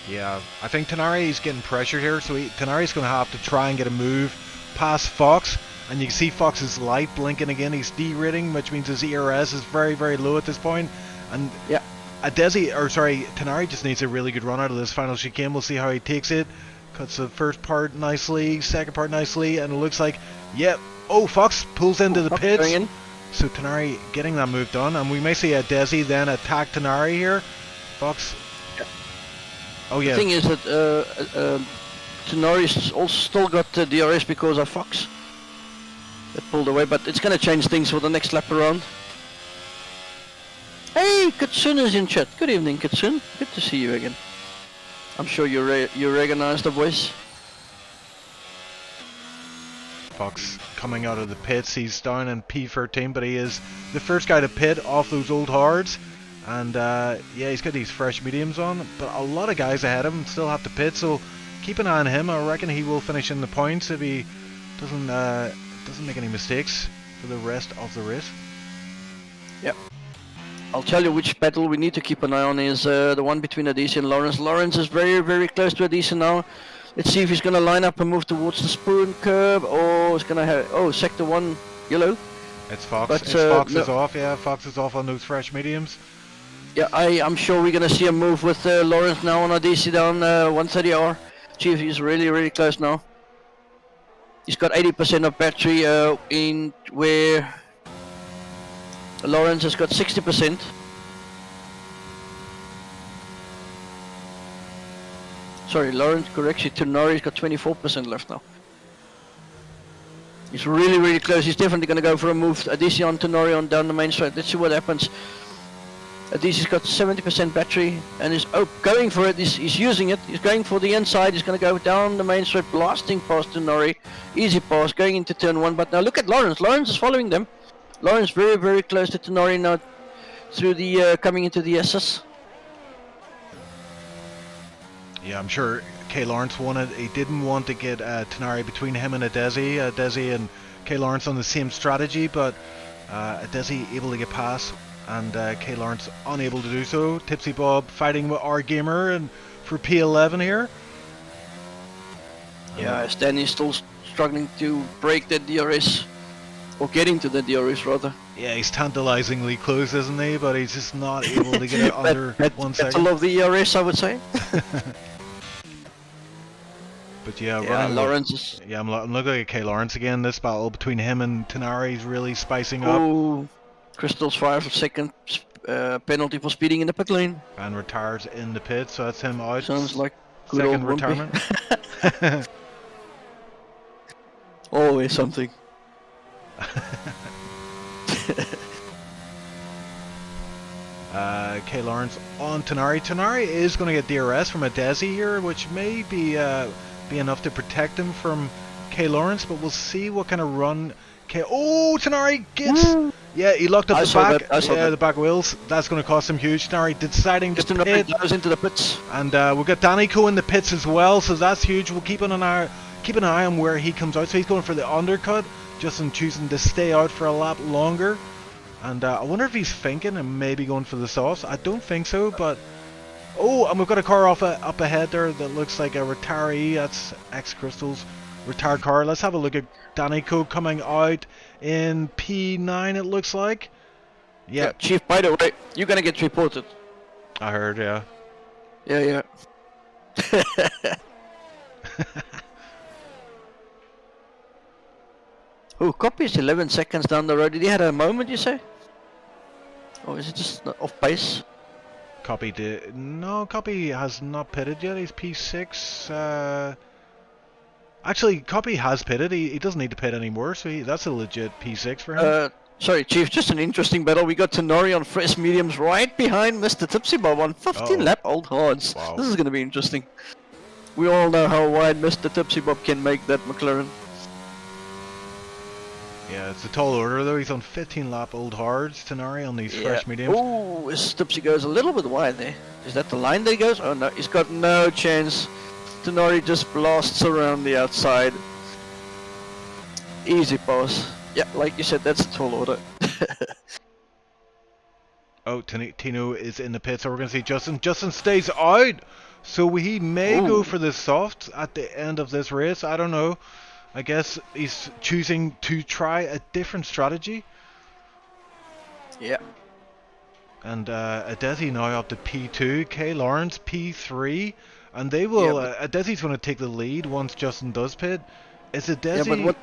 Yeah, I think Tenari's getting pressured here, so Tenari's going to have to try and get a move past Fox. And you can see Fox's light blinking again. He's derating, which means his ERS is very, very low at this point. And yeah, Tenari just needs a really good run out of this final chicane. We'll see how he takes it. Cuts the first part nicely, second part nicely, and it looks like, Fox pulls into the pits. So Tenari getting that move done, and we may see a Desi then attack Tenari here. Fox. Yeah. Oh yeah. The thing is that Tenari's also still got DRS because of Fox. That pulled away, but it's going to change things for the next lap around. Hey, Katsun is in chat. Good evening, Katsun. Good to see you again. I'm sure you recognize the voice. Fox coming out of the pits. He's down in P13, but he is the first guy to pit off those old hards. And he's got these fresh mediums on, but a lot of guys ahead of him still have to pit, so keep an eye on him. I reckon he will finish in the points if he doesn't make any mistakes for the rest of the race. Yep. I'll tell you which battle we need to keep an eye on is the one between Adisi and Lawrence. Lawrence is very, very close to Adisi now. Let's see if he's going to line up and move towards the spoon curb, or it's going to have... sector 1, yellow. It's Fox. But, Fox is off, yeah. Fox is off on those fresh mediums. Yeah, I'm sure we're going to see a move with Lawrence now on Adisi down 130R. See if he's really, really close now. He's got 80% of battery in where Lawrence has got 60%. Sorry, Lawrence, correction, Tenari's got 24% left now. He's really, really close. He's definitely going to go for a move. Adisi on Tenari on down the main straight. Let's see what happens. Adisi's got 70% battery and is going for it. He's using it. He's going for the inside. He's going to go down the main straight, blasting past Tenari. Easy pass, going into turn 1. But now look at Lawrence. Lawrence is following them. Lawrence very, very close to Tenari now through the coming into the SS. Yeah, I'm sure K. Lawrence he didn't want to get Tenari between him and Adesi. Adesi and K. Lawrence on the same strategy, but Adesi able to get past and K. Lawrence unable to do so. Tipsy Bob fighting with our gamer and for P11 here. Yeah, Stanley's still struggling to break that DRS. Or getting to the DRS rather. Yeah, he's tantalizingly close, isn't he? But he's just not able to get it under 1 second. Battle of the ERS, I would say. But yeah, Lawrence is... Yeah, I'm looking at K. Lawrence again. This battle between him and Tenari is really spicing up. Oh, Crystal's 5 second penalty for speeding in the pit lane. And retires in the pit, so that's him out. Sounds like good second old retirement. Always something. K. Lawrence on Tenari. Tenari is going to get DRS from a Desi here, which may be enough to protect him from K. Lawrence, but we'll see what kind of run Tenari gets. Yeah, he locked up the back wheels. That's going to cost him huge. Tenari deciding to pit. Goes into the pits. And we've got Danico in the pits as well, so that's huge. We'll keep an eye on where he comes out. So he's going for the undercut. Justin choosing to stay out for a lap longer, and I wonder if he's thinking and maybe going for the softs. I don't think so, but and we've got a car up ahead there that looks like a retiree. That's ex-Crystal's retired car. Let's have a look at Danico coming out in P9. It looks like. Yeah, Chief. By the way, you're gonna get reported. I heard. Yeah. Yeah. Oh, Copy is 11 seconds down the road. Did he have a moment, you say? Or is it just off pace? Copy has not pitted yet. He's P6. Actually, Copy has pitted. He doesn't need to pit anymore, so that's a legit P6 for him. Sorry, Chief, just an interesting battle. We got Tenori on fresh mediums right behind Mr. Tipsy Bob on 15 lap old hards. Wow. This is going to be interesting. We all know how wide Mr. Tipsy Bob can make that McLaren. Yeah, it's a tall order though. He's on 15 lap old hards, Tenari on these fresh mediums. Oh, his Tipsy goes a little bit wide there. Is that the line that he goes? Oh no, he's got no chance. Tenari just blasts around the outside. Easy pass. Yeah, like you said, that's a tall order. Oh, Tino is in the pit, so we're going to see Justin. Justin stays out, so he may go for the soft at the end of this race. I don't know. I guess he's choosing to try a different strategy. Yeah. And Adesi now up to P2, K Lawrence P3, and they will. Adesi's going to take the lead once Justin does pit. Is Adesi?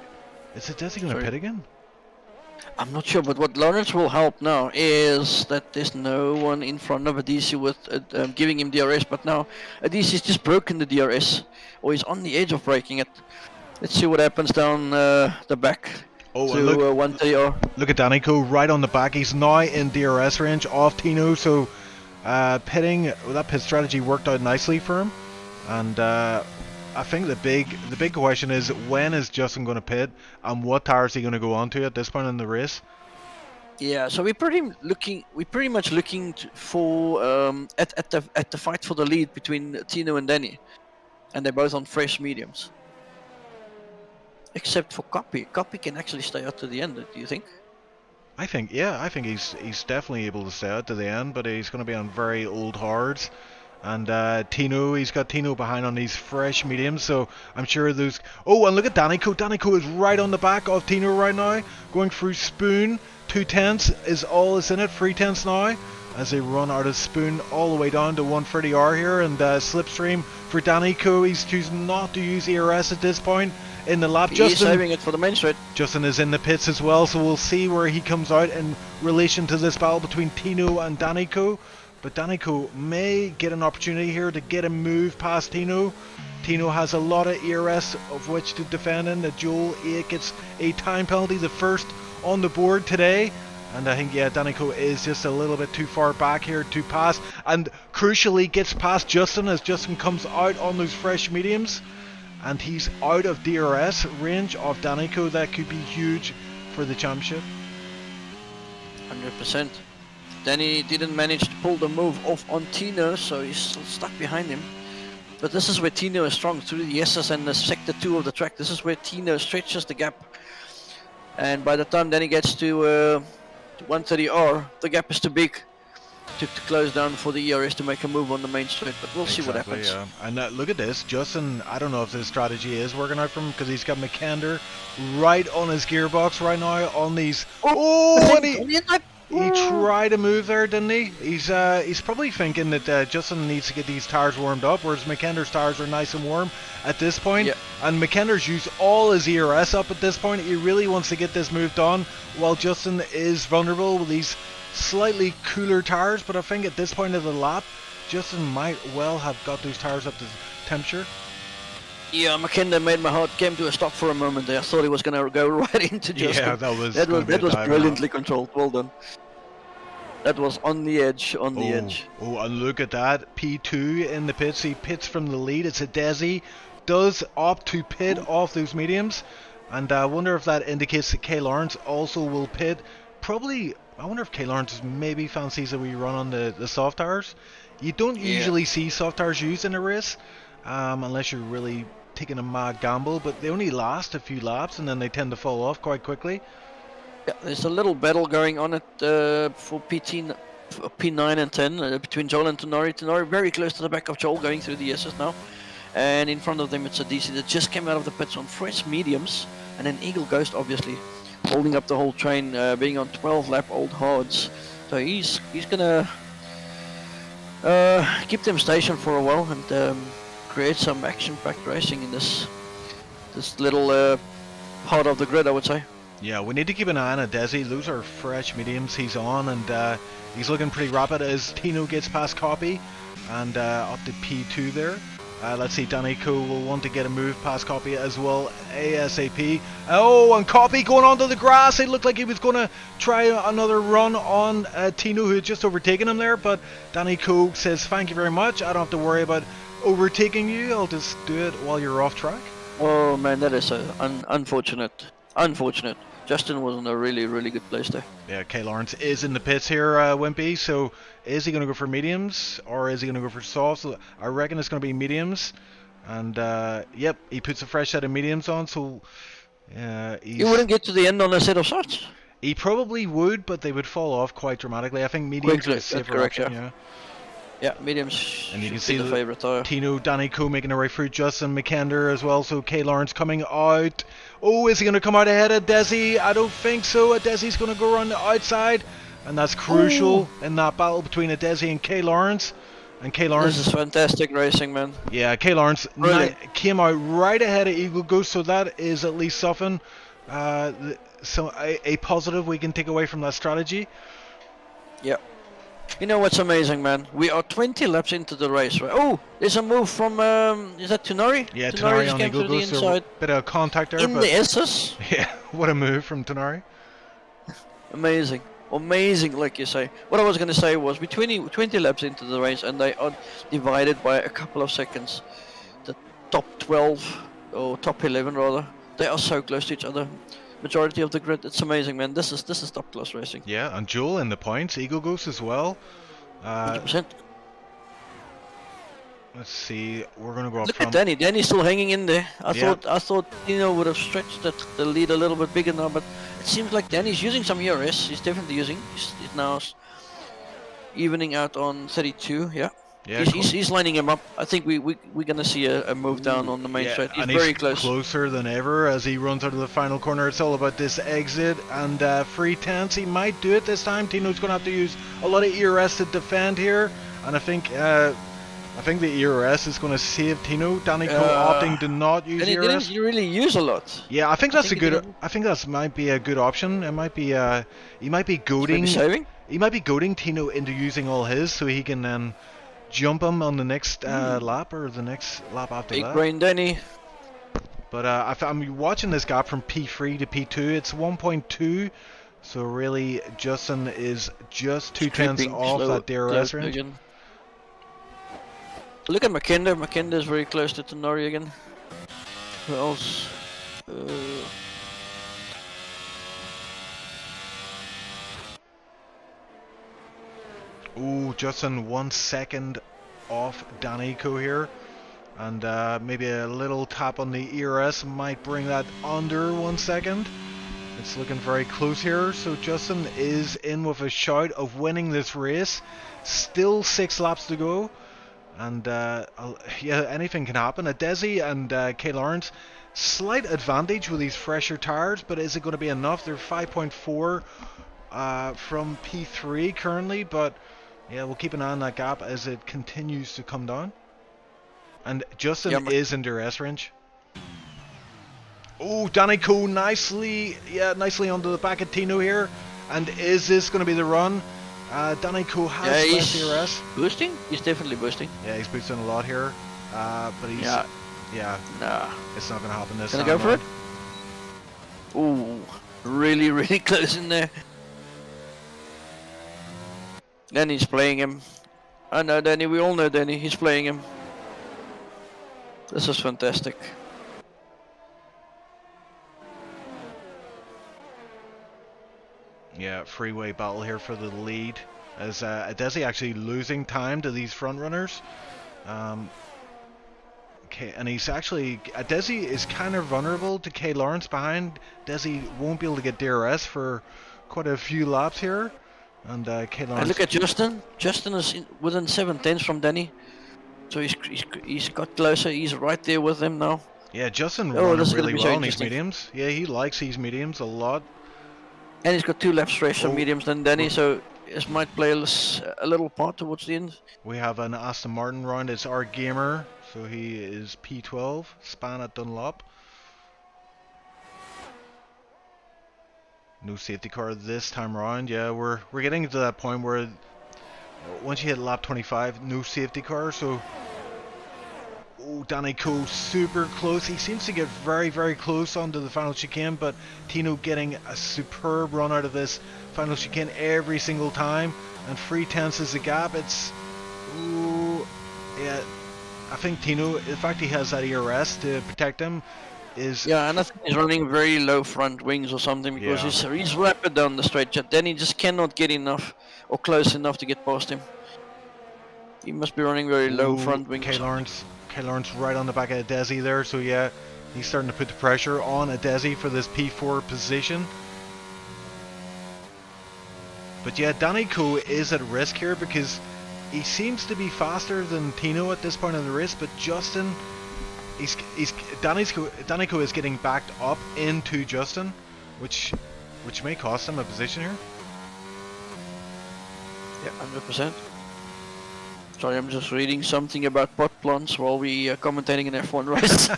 Is Adesi going to pit again? I'm not sure, but what Lawrence will help now is that there's no one in front of Adesi with giving him DRS, but now Adesi's just broken the DRS, or he's on the edge of breaking it. Let's see what happens down the back to 130R. Look at Danico right on the back. He's now in DRS range off Tino, so pitting, that pit strategy worked out nicely for him. And I think the big question is, when is Justin going to pit, and what tire is he going to go on to at this point in the race? Yeah, so we're pretty much looking for at the fight for the lead between Tino and Danny, and they're both on fresh mediums. Except for Copy. Copy can actually stay out to the end. Do you think? I think he's definitely able to stay out to the end, but he's going to be on very old hards. And he's got Tino behind on these fresh mediums, so I'm sure those... Oh, and look at Danico. Danico is right on the back of Tino right now, going through Spoon. 2 tenths is all is in it, 3 tenths now, as they run out of Spoon all the way down to 130R here. And Slipstream for Danico. He's choosing not to use ERS at this point in the lap. He's saving it for the main straight. Justin is in the pits as well, so we'll see where he comes out in relation to this battle between Tino and Danico. But Danico may get an opportunity here to get a move past Tino. Tino has a lot of ERS of which to defend in. The Joel 8 gets a time penalty, the first on the board today. And I think, yeah, Danico is just a little bit too far back here to pass. And crucially gets past Justin as Justin comes out on those fresh mediums. And he's out of DRS range of Danico. That could be huge for the championship. 100%. Danny didn't manage to pull the move off on Tino, so he's still stuck behind him. But this is where Tino is strong, through the S's and the sector 2 of the track. This is where Tino stretches the gap. And by the time Danny gets to 130R, the gap is too big to close down for the ERS to make a move on the main straight. But we'll see what happens. Yeah. And look at this, Justin, I don't know if this strategy is working out for him, because he's got McKender right on his gearbox right now on these... He tried to move there, didn't he? He's probably thinking that Justin needs to get these tires warmed up, whereas McKender's tires are nice and warm at this point. Yep. And McKender's used all his ERS up at this point. He really wants to get this move done, while Justin is vulnerable with these slightly cooler tires. But I think at this point of the lap, Justin might well have got those tires up to temperature. Yeah, McKender made my heart came to a stop for a moment there. I thought he was going to go right into Justin. Yeah, that was brilliantly controlled. Well done. That was on the edge, edge. Oh, and look at that. P2 in the pits. He pits from the lead. It's a Desi. Does opt to pit off those mediums. And I wonder if that indicates that K Lawrence also will pit. Probably, I wonder if K Lawrence maybe fancies that we run on the soft tires. You don't usually see soft tires used in a race. Unless you're really taking a mad gamble, but they only last a few laps and then they tend to fall off quite quickly. Yeah, there's a little battle going on for P9 and 10 between Joel and Tenari. Tenari very close to the back of Joel, going through the S's now, and in front of them it's a DC that just came out of the pits on fresh mediums, and then Eagle Ghost obviously holding up the whole train, being on 12 lap old hards, so he's gonna keep them stationed for a while and create some action-packed racing in this little part of the grid, I would say. Yeah, we need to keep an eye on Desi. Those are fresh mediums he's on, and he's looking pretty rapid as Tino gets past Copy and up to P2 there. Let's see, Danico will want to get a move past Copy as well, ASAP. Oh, and Copy going onto the grass. It looked like he was going to try another run on Tino, who had just overtaken him there, but Danico says, thank you very much, I don't have to worry about overtaking you. I'll just do it while you're off track. Oh man, that is so unfortunate. Unfortunate. Justin was in a really, really good place there. Yeah, K Lawrence is in the pits here, Wimpy. So is he going to go for mediums or is he going to go for softs? So I reckon it's going to be mediums. And yep, he puts a fresh set of mediums on. So You wouldn't get to the end on a set of softs. he probably would, but they would fall off quite dramatically. I think mediums Quickly, are a safer that's correct, option. yeah. Yeah, mediums. And you can should see be the favorite tire. Tino, Danny Coe making their way through, Justin McKender as well. So K Lawrence coming out. Oh, is he going to come out ahead of Desi? I don't think so. Desi's going to go around the outside, and that's crucial in that battle between Desi and K Lawrence. And K Lawrence. This is fantastic racing, man. Yeah, K Lawrence came out right ahead of Eagle Ghost, so that is at least something. So a positive we can take away from that strategy. Yep. You know what's amazing, man? We are 20 laps into the race, right? Oh, there's a move from, is that Tonari? Yeah, Tonari Tonari on came Eagle through the Ghost, inside. a bit of contact there. In but the S's. yeah, what a move from Tonari. Amazing. Amazing, like you say. What I was going to say was, we're 20 laps into the race, and they are divided by a couple of seconds. The top 12, or top 11 rather, they are so close to each other. Majority of the grid, it's amazing, man. This is top class racing. Yeah, and Joel in the points, Eagle Ghost as well. 100%. Let's see, we're gonna go up Look front. at Danny. Danny's still hanging in there. I Yeah. thought would have stretched the lead a little bit bigger now, but it seems like Danny's using some ERS. He's definitely using. He's now evening out on 32. Yeah. Yeah, He's lining him up. I think we're gonna see a move down on the main straight. He's and very he's close. closer than ever as he runs out of the final corner. It's all about this exit and free tense. He might do it this time. Tino's going to have to use a lot of ERS to defend here, and I think the ERS is going to save Tino. Danny Coe opting to not use and he ERS. didn't really use a lot. Yeah, I think that's think he didn't. I think that might be a good option. It might be he might be goading. Maybe saving. He might be goading Tino into using all his, so he can then jump him on the next lap or the next lap after Big that. brain Danny. But I'm watching this gap from P3 to P2. It's 1.2, so really Justin is just 2/10 off that DRS range. Again. Look at McKender. McKender is very close to Tonari again. Who else? Ooh, Justin 1 second off Danny Coe here. And maybe a little tap on the ERS might bring that under 1 second. It's looking very close here. So Justin is in with a shout of winning this race. Still 6 laps to go. And yeah, anything can happen. Desi and K Lawrence, slight advantage with these fresher tires, but is it going to be enough? They're 5.4 from P3 currently, but yeah, we'll keep an eye on that gap as it continues to come down. And Justin is in DRS range. Oh, Danny Coe nicely onto the back of Tino here. And is this going to be the run? Danny Coe has less DRS. Boosting? He's definitely boosting. Yeah, he's boosting a lot here. But he's... Yeah. Nah. It's not going to happen this time. Gonna go for it? Ooh, really, really close in there. Danny's playing him. I know Danny, we all know Danny, he's playing him. This is fantastic. Yeah, freeway battle here for the lead. As Desi actually losing time to these front runners. Okay, and he's actually... Desi is kind of vulnerable to K Lawrence behind. Desi won't be able to get DRS for quite a few laps here. And K Lawrence... And look at Justin. Justin is within 7/10 from Danny. So he's got closer. He's right there with them now. Yeah, Justin running really well in these interesting. mediums. Yeah, he likes these mediums a lot. And he's got 2 laps fresher mediums than Danny, so this might play a little part towards the end. We have an Aston Martin round. It's our gamer, so he is P12, span at Dunlop. No safety car this time around. Yeah, we're getting to that point where once you hit lap 25, no safety car. So, oh, Danny Coe super close. He seems to get very, very close onto the final chicane, but Tino getting a superb run out of this final chicane every single time. And 3/10 is the gap. It's, ooh, yeah, I think Tino, the fact he has that ERS to protect him is... Yeah, and I think he's running very low front wings or something because Yeah. he's rapid down the straight jet. Then he just cannot get enough or close enough to get past him. He must be running very low Ooh, front wing. K Lawrence right on the back of Desi there, so yeah, he's starting to put the pressure on Desi for this P4 position. But yeah, Danico is at risk here because he seems to be faster than Tino at this point in the race, but Justin, Danico is getting backed up into Justin, which may cost him a position here. Yeah, 100%. Sorry, I'm just reading something about pot plants while we are commentating an F1 race.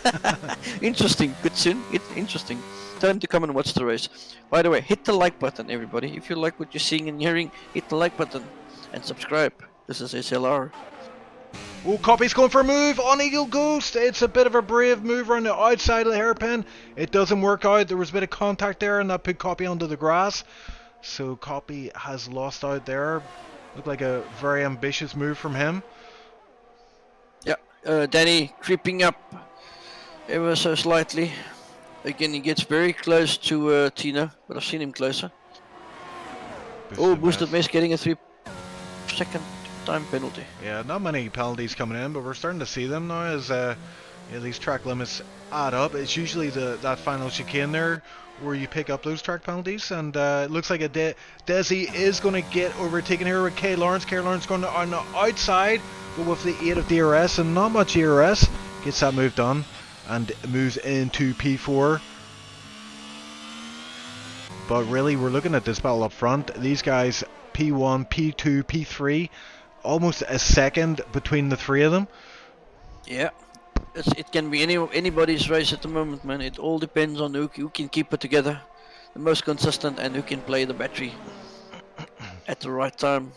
Interesting, good soon. Interesting. Tell him to come and watch the race. By the way, hit the like button, everybody. If you like what you're seeing and hearing, hit the like button and subscribe. This is SLR. Oh, Copy's going for a move on Eagle Ghost. It's a bit of a brave move around the outside of the hairpin. It doesn't work out. There was a bit of contact there and that put Copy onto the grass. So Copy has lost out there. Looked like a very ambitious move from him. Yeah, Danny creeping up ever so slightly. Again, he gets very close to Tina, but I've seen him closer. Boosted Mess getting a 3-second time penalty. Yeah, not many penalties coming in, but we're starting to see them now as these track limits add up. It's usually that final chicane there where you pick up those track penalties, and it looks like Desi is going to get overtaken here with K Lawrence. K Lawrence going on the outside, but with the aid of DRS and not much ERS, gets that move done and moves into P4. But really, we're looking at this battle up front. These guys, P1, P2, P3, almost a second between the three of them. Yeah, it can be anybody's race at the moment, man. It all depends on who can keep it together, the most consistent, and who can play the battery at the right time.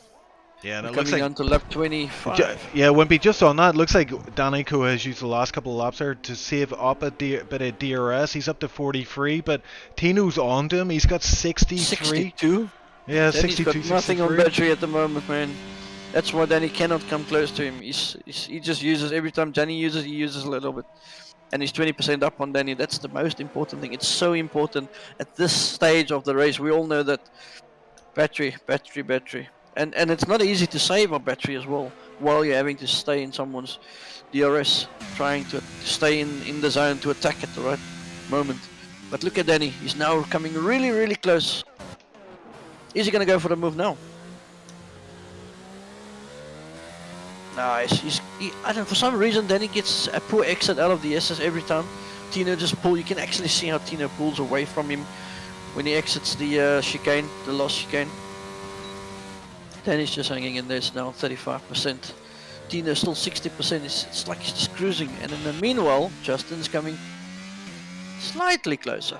Yeah, and it coming looks like on to lap 25. Yeah, Wimpy, just on that, looks like Danico has used the last couple of laps there to save up a bit of DRS. He's up to 43, but Tino's on to him. He's got 63. 62? Yeah, Danny's 62, got nothing 63. on battery at the moment, man. That's why Danny cannot come close to him. He just uses, every time Danny uses, he uses a little bit. And he's 20% up on Danny. That's the most important thing. It's so important at this stage of the race. We all know that battery. And it's not easy to save a battery as well while you're having to stay in someone's DRS, trying to stay in the zone to attack at the right moment. But look at Danny, he's now coming really, really close. Is he going to go for the move now? Nice. I don't know, for some reason Danny gets a poor exit out of the SS every time. Tino just pull. You can actually see how Tino pulls away from him when he exits the chicane, the last chicane. Danny's just hanging in there. It's now 35%. Tino's still 60%. It's like he's just cruising. And in the meanwhile, Justin's coming slightly closer.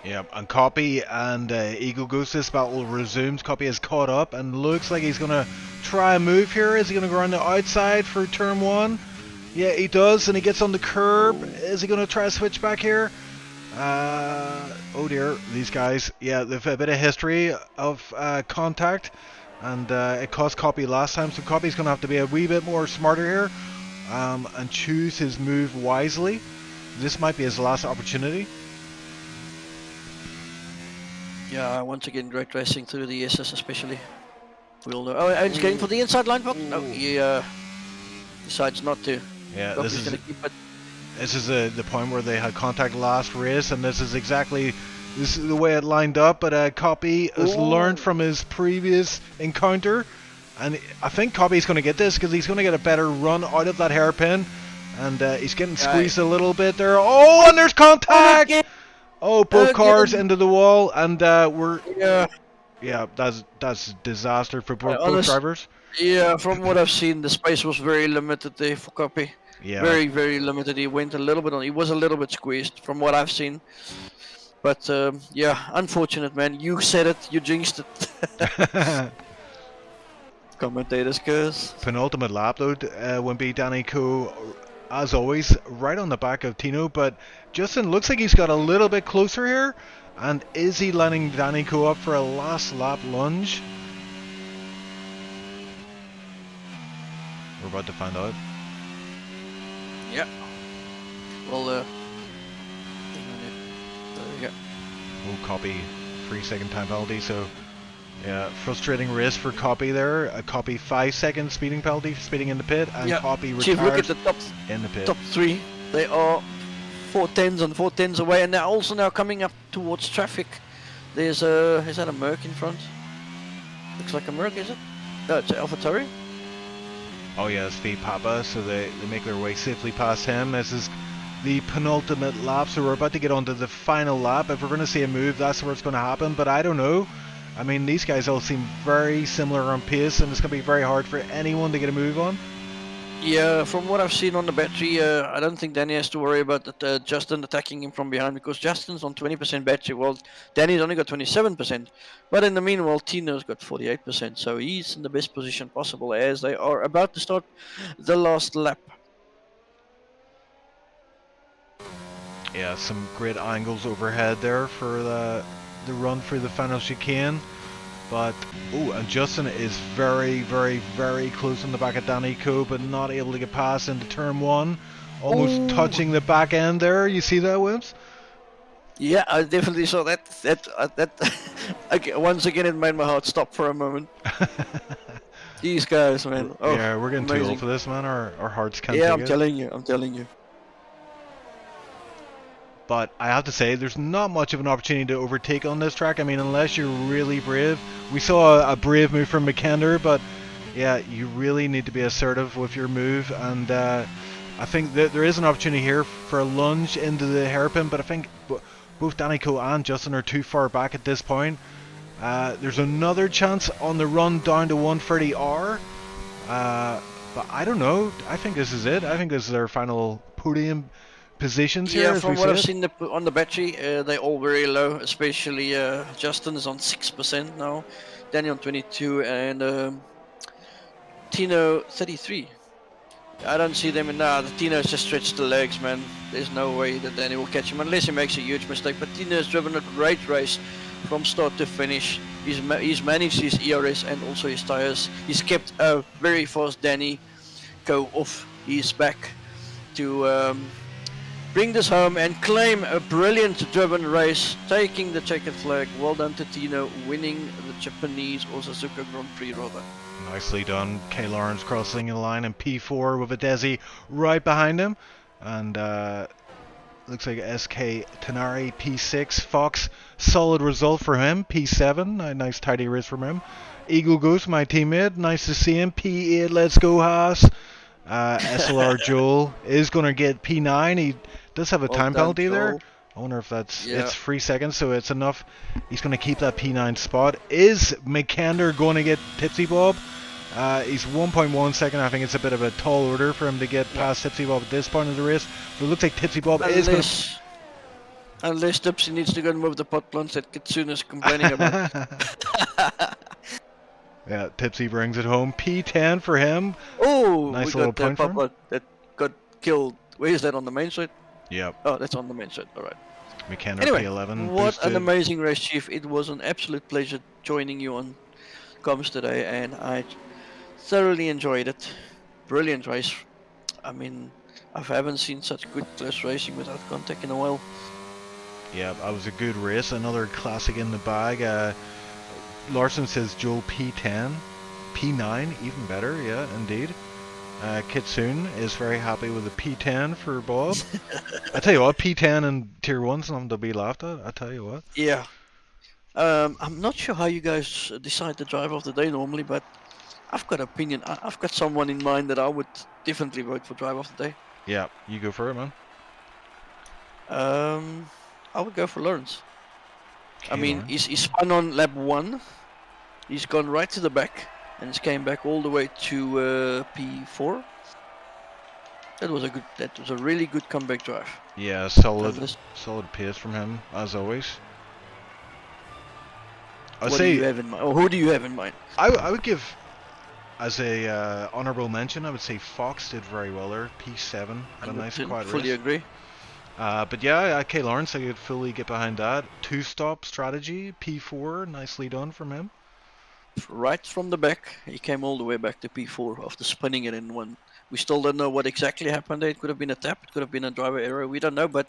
Yeah, and Copy and Eagle Goose, this battle resumes. Copy has caught up and looks like he's going to try a move here. Is he going to go around the outside for turn 1? Yeah, he does, and he gets on the curb. Is he going to try to switch back here? Oh dear, these guys, yeah, they've a bit of history of contact. And it cost Copy last time, so Copy's going to have to be a wee bit more smarter here and choose his move wisely. This might be his last opportunity. Yeah, once again, great racing through the SS especially. We all know. Oh, he's going for the inside line block? No, he decides not to. Yeah, Copy's going to keep it. This is the point where they had contact last race, and this is exactly... This is the way it lined up, but Copy has learned from his previous encounter, and I think Copy's going to get this because he's going to get a better run out of that hairpin, and he's getting squeezed a little bit there. Oh, and there's contact! Oh, both cars into the wall, and yeah, that's disaster for both drivers. Yeah, from what I've seen, the space was very limited there for Copy. Yeah, very, very limited. He went a little bit on. He was a little bit squeezed from what I've seen. But yeah, unfortunate, man. You said it. You jinxed it. Commentator's curse. Penultimate lap though, Wimpy Danico, as always, right on the back of Tino. But Justin looks like he's got a little bit closer here. And is he lining Danico up for a last lap lunge? We're about to find out. Yeah. Well, hang on it. There we go. Oh, Copy 3-second time penalty. So yeah, frustrating race for Copy there. Copy 5-second speeding penalty, speeding in the pit, and Yeah. Copy Chief, look at retires the in the pit. top three. They are 410s and 410s away, and they're also now coming up towards traffic. There's is that a Merc in front? Looks like a Merc, is it? No, it's AlphaTauri. Oh yeah, it's the Papa, so they make their way safely past him. This is the penultimate lap, so we're about to get onto the final lap. If we're going to see a move, that's where it's going to happen, but I don't know. I mean, these guys all seem very similar on pace, and it's going to be very hard for anyone to get a move on. Yeah, from what I've seen on the battery, I don't think Danny has to worry about that, Justin attacking him from behind, because Justin's on 20% battery. Well, Danny's only got 27%, but in the meanwhile, Tino's got 48%, so he's in the best position possible as they are about to start the last lap. Yeah, some great angles overhead there for the run through the final chicane. But, oh, and Justin is very, very, very close on the back of Danny Coe, but not able to get past into turn one. Almost touching the back end there. You see that, Wims? Yeah, I definitely saw that. Okay, once again, it made my heart stop for a moment. These guys, man. Oh, yeah, we're getting amazing. too old for this, man. Our hearts can't Yeah, take I'm it. telling you. But I have to say, there's not much of an opportunity to overtake on this track. I mean, unless you're really brave. We saw a brave move from McKender, but yeah, you really need to be assertive with your move. And I think that there is an opportunity here for a lunge into the hairpin, but I think both Danny Coe and Justin are too far back at this point. There's another chance on the run down to 130R. But I don't know. I think this is it. I think this is our final podium positions here. Yeah, from what I've seen on the battery, they're all very low, especially Justin is on 6% now, Danny on 22, and Tino 33. I don't see them in now. Tino's just stretched the legs, man. There's no way that Danny will catch him unless he makes a huge mistake. But Tino's driven a great race from start to finish. He's managed his ERS and also his tires. He's kept a very fast Danny Coe off his back to bring this home and claim a brilliant driven race, taking the checkered flag. Well done to Tino, winning the Japanese or Suzuka Grand Prix rather. Nicely done. K. Lawrence crossing the line in P4 with a Desi right behind him. And looks like SK Tenari P6. Fox, solid result for him. P7, a nice tidy race from him. Eagle Goose, my teammate, nice to see him. P8, let's go Haas. SLR Joel is going to get P9. He does have a time penalty there. I wonder if that's it's 3 seconds, so it's enough. He's going to keep that P9 spot. Is McKender going to get Tipsy Bob? He's 1.1 second. I think it's a bit of a tall order for him to get past Tipsy Bob at this point of the race. But it looks like Tipsy Bob is going to... Unless Tipsy needs to go and move the pot plants that Kitsuna's complaining about. Yeah, Tipsy brings it home. P10 for him. Oh, nice we little got point for him. That got killed. Where is that, on the main straight? Yep. Oh, that's on the main straight. All right. McKenna Anyway, P11. what boosted. an amazing race, Chief. It was an absolute pleasure joining you on comms today, and I thoroughly enjoyed it. Brilliant race. I mean, I haven't seen such good close racing without contact in a while. Yeah, that was a good race. Another classic in the bag. Larson says Joel P10. P9, even better, yeah, indeed. Kitsune is very happy with the P10 for Bob. I tell you what, P10 and Tier 1's nothing to be laughed at, I tell you what. Yeah. I'm not sure how you guys decide the driver of the day normally, but I've got an opinion. I've got someone in mind that I would definitely vote for driver of the day. Yeah, you go for it, man. I would go for Lawrence. Okay, I mean, he's spun on lap 1. He's gone right to the back and he's came back all the way to P4. That was a really good comeback drive. Yeah, solid pace from him as always. What do you have in mind? Or who do you have in mind? I would give, as a honourable mention, I would say Fox did very well there. P7, had a nice quiet fully race. agree. But yeah, K. Lawrence, I could fully get behind that. 2-stop strategy, P4, nicely done from him. right from the back. He came all the way back to P4 after spinning it in one. We still don't know what exactly happened there. It could have been a tap, it could have been a driver error. We don't know, but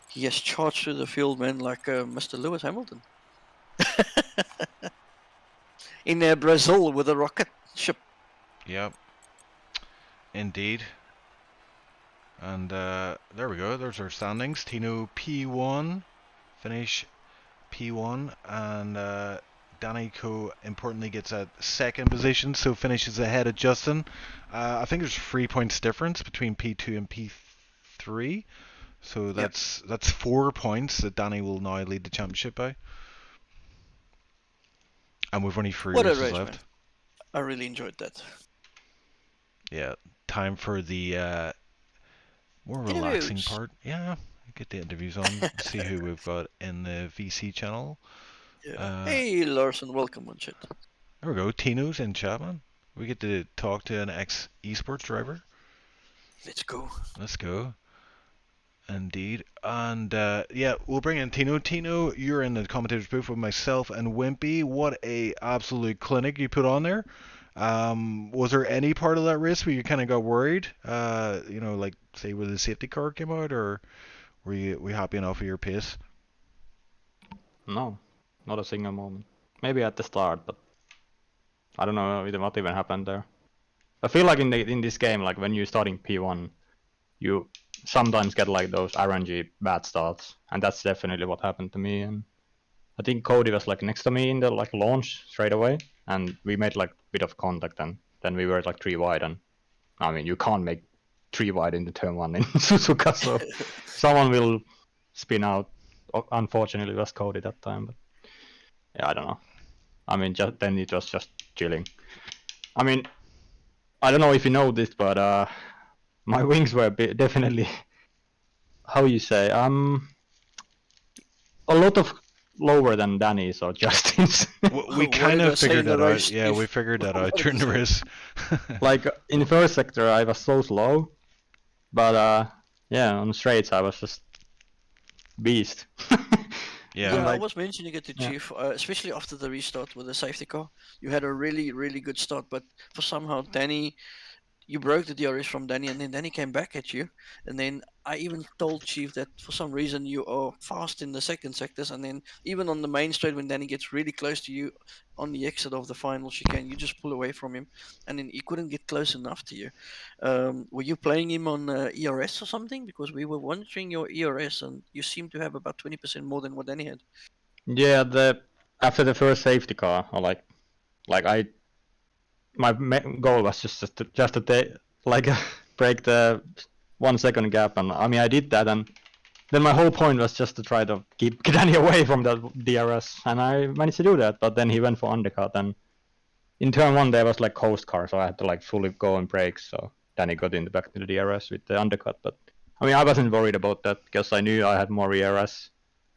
he has charged through the field, man, like Mr. Lewis Hamilton. In Brazil with a rocket ship. Yep. Indeed. And there we go. There's our standings. Tino P1, finish P1, and Danny Co importantly gets a second position, so finishes ahead of Justin. I think there's 3 points difference between P2 and P3, so that's 4 points that Danny will now lead the championship by. And we've only 3 races left. Man. I really enjoyed that. Yeah, time for the more relaxing part. Yeah, get the interviews on. See who we've got in the VC channel. Yeah. Hey Larson, welcome on chat. There we go. Tino's in chat, man. We get to talk to an ex-esports driver. Let's go. Let's go. Indeed. And yeah, we'll bring in Tino. Tino, you're in the commentators booth with myself and Wimpy. What a absolute clinic you put on there. Was there any part of that race where you kind of got worried? You know, like say where the safety car came out, or were you happy enough with your pace? No, not a single moment. Maybe at the start, but I don't know what even happened there. I feel like in this game, like when you're starting P1, you sometimes get like those RNG bad starts, and that's definitely what happened to me. And I think Cody was like next to me in the like launch straight away, and we made like a bit of contact, and then we were like 3 wide. And I mean, you can't make 3 wide in the turn 1 in Suzuka, so someone will spin out. Unfortunately, it was Cody that time, but yeah, I don't know. I mean, then it was just chilling. I mean, I don't know if you know this, but my wings were definitely, how you say, a lot of lower than Danny's or Justin's. We kind of figured that out. Yeah, we figured that out during the race. Like in the first sector, I was so slow, but yeah, on straights I was just beast. Yeah, like, I was mentioning it to Chief, especially after the restart with the safety car. You had a really, really good start, but for somehow Danny, you broke the DRS from Danny, and then Danny came back at you. And then I even told Chief that for some reason you are fast in the second sectors, and then even on the main straight when Danny gets really close to you on the exit of the final chicane, you just pull away from him, and then he couldn't get close enough to you. Were you playing him on ERS or something? Because we were monitoring your ERS, and you seem to have about 20% more than what Danny had. Yeah, after the first safety car, or my goal was just to break the 1 second gap, and I mean I did that, and then my whole point was just to try to keep Danny away from the DRS, and I managed to do that. But then he went for undercut, and in turn 1 there was like coast car, so I had to like fully go and brake, so Danny got in the back to the DRS with the undercut. But I mean I wasn't worried about that because I knew I had more ERS,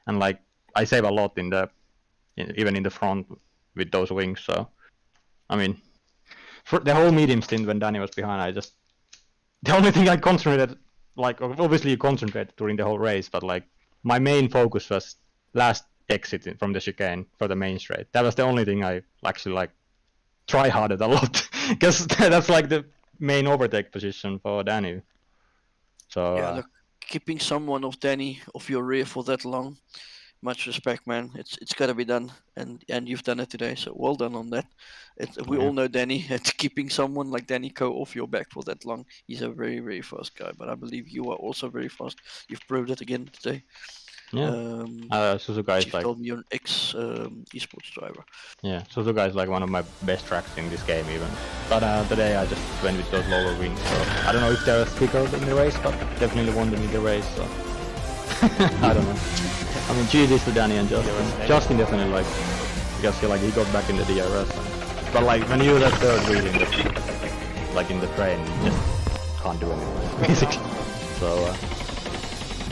and like I save a lot even in the front with those wings. So I mean, for the whole medium stint when Danny was behind, the only thing I concentrated, like obviously you concentrate during the whole race, but like my main focus was last exit from the chicane for the main straight. That was the only thing I actually like try harded a lot, because that's like the main overtake position for Danny. So yeah, look, keeping someone of Danny off your rear for that long, much respect, man. It's got to be done, and you've done it today, so well done on that. We all know Danny. Keeping someone like Danny Co off your back for that long, he's a very, very fast guy. But I believe you are also very fast. You've proved it again today. Yeah. Suzuka is Chief like. told me you're an esports driver. Yeah, Suzuka is like one of my best tracks in this game even. But today I just went with those lower wings, so I don't know if they're quicker in the race, but definitely won them in the race. So I don't know. I mean, GG's to Danny and Justin. Justin definitely like, because he got back in the DRS. But like when you do that third wheel in the train, you just can't do anything basically. So.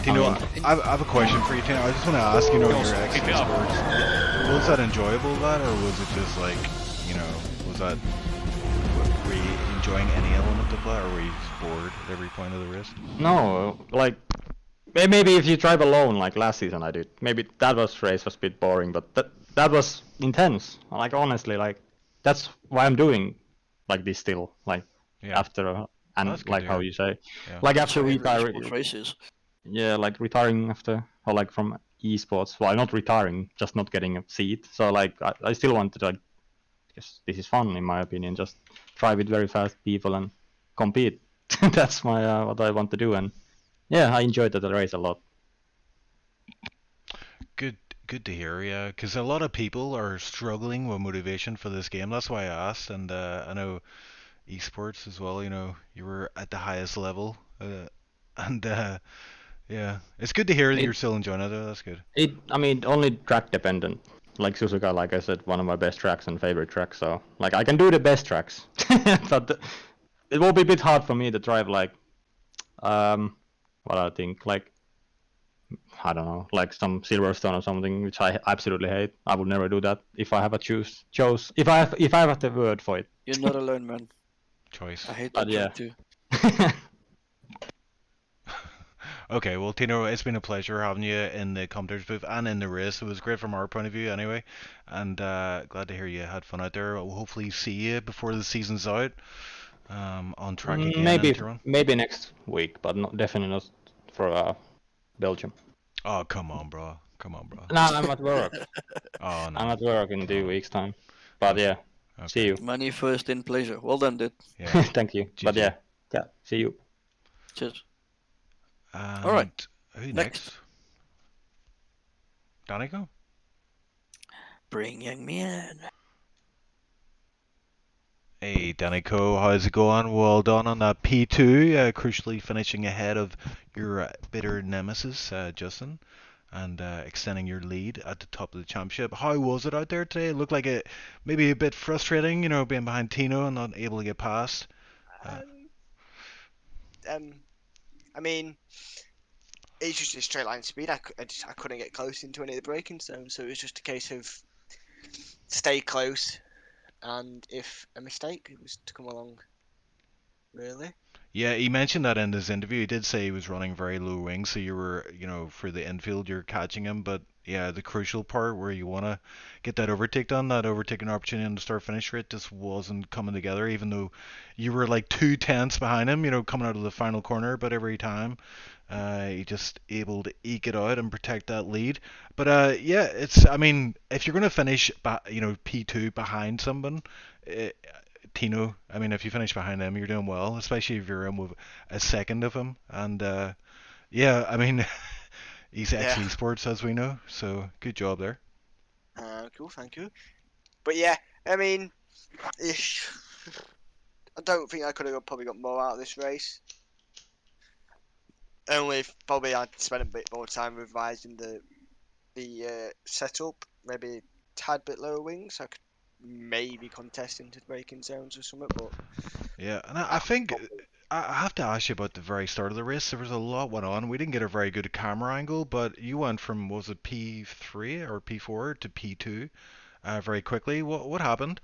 Tino, I have a question for you, Tino. I just want to ask, your ex-esports, was that enjoyable, or was it just like, were you enjoying any element of that, or were you just bored at every point of the race? No, like, maybe if you drive alone, like last season I did, maybe that race was a bit boring, but that was intense. Like, honestly, like, that's why I'm doing like this still, like Yeah. after and That's good like to how hear. you say, Yeah. like That's after how every retiring, esports race is. yeah, like retiring after or like from esports. Well, not retiring, just not getting a seat. So like I still want to like, because this is fun in my opinion. Just try with very fast people and compete. That's my what I want to do, and yeah, I enjoyed that race a lot. Good, good to hear. Yeah, because a lot of people are struggling with motivation for this game. That's why I asked, and I know esports as well. You know, you were at the highest level, and yeah, it's good to hear that It you're still enjoying it. Though. That's good. I mean only track dependent. Like Suzuka, like I said, one of my best tracks and favorite tracks. So like I can do the best tracks, but it will be a bit hard for me to drive like what I think like I don't know, like some Silverstone or something, which I absolutely hate. I would never do that if I have a chose if I have the word for it. You're not alone, man. Choice. I hate But that yeah. track too. Okay, well, Tino, it's been a pleasure having you in the commentators booth and in the race. It was great from our point of view, anyway, and glad to hear you had fun out there. We'll hopefully see you before the season's out, on track again in Maybe Tyrone. maybe next week, but not definitely not for Belgium. Oh, come on, bro. Come on, bro. No, I'm at work. Oh I'm no. at work in 2 weeks time. But Okay. yeah, see Okay. you. Money first in pleasure. Well done, dude. Yeah. Thank you. But GG. yeah, yeah, see you. Cheers. All right, And who next. next? Danica? Bring me in. Hey, Danico, how's it going? Well done on that P2, crucially finishing ahead of your bitter nemesis, Justin, and extending your lead at the top of the championship. How was it out there today? It looked like it maybe a bit frustrating, you know, being behind Tino and not able to get past. Uh, Um, I mean, it's just a straight line speed. I couldn't get close into any of the braking zones, so it was just a case of stay close, and if a mistake, it was to come along. Really? Yeah, he mentioned that in his interview. He did say he was running very low wing, so you were, you know, for the infield, you're catching him. But yeah, the crucial part where you want to get that overtake done, that overtaking opportunity on the start finish rate just wasn't coming together, even though you were like 2 tenths behind him, you know, coming out of the final corner. But every time, he just able to eke it out and protect that lead. But yeah, it's, I mean, if you're going to finish, you know, P2 behind someone, Tino, I mean, if you finish behind him, you're doing well, especially if you're in with a second of him. And yeah, I mean, he's Yeah. ex-esports, as we know, so good job there. Cool, thank you. But yeah, I mean, I don't think I could have probably got more out of this race. Only if probably I'd spent a bit more time revising the setup, maybe a tad bit lower wings. I could maybe contest into the braking zones or something, but Yeah, and I think I have to ask you about the very start of the race. There was a lot went on. We didn't get a very good camera angle, but you went from, was it P3 or P4 to P2 very quickly. What happened?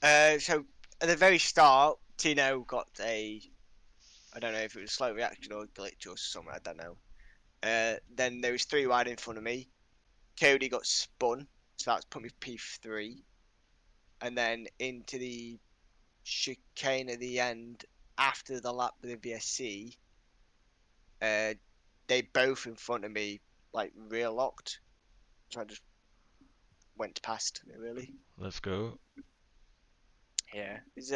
so at the very start, Tino got I don't know if it was a slow reaction or a glitch or something, I don't know. Then there was 3 wide in front of me. Cody got spun, so that's put me P3. And then into the chicane at the end, after the lap with the VSC, they both in front of me, like, rear locked. So I just went past it, really. Let's go. Yeah. It's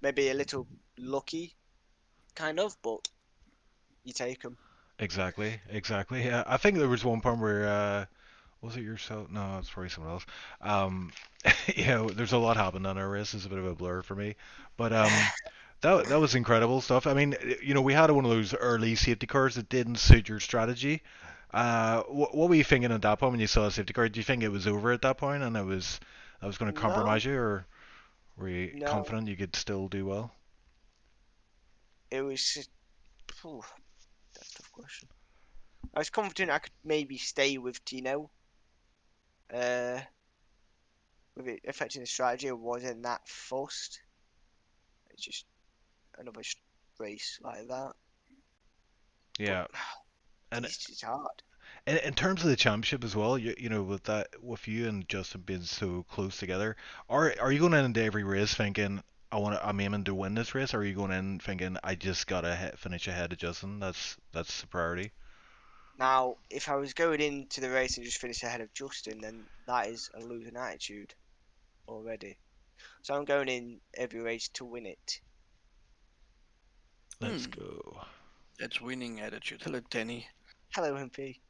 maybe a little lucky, kind of, but you take them. Exactly, exactly. Yeah, I think there was one point where was it yourself? No, it's probably someone else. Yeah, there's a lot happened on our race. It's a bit of a blur for me, but that was incredible stuff. I mean, you know, we had one of those early safety cars that didn't suit your strategy. What were you thinking at that point when you saw a safety car? Did you think it was over at that point and that was going to No, compromise you, or were you no. confident you could still do well? It was just, phew, that's a tough question. I was confident I could maybe stay with Tino. With it affecting the strategy, I wasn't that fussed. It's just another race like that. Yeah, But and it's hard. In terms of the championship as well, you know, with that, with you and Justin being so close together, are you going into every race thinking I'm aiming to win this race, or are you going in thinking I just gotta finish ahead of Justin? That's the priority. Now, if I was going into the race and just finish ahead of Justin, then that is a losing attitude already. So I'm going in every race to win it. Let's Hmm. go. That's winning attitude. Hello, Danny. Hello, MP.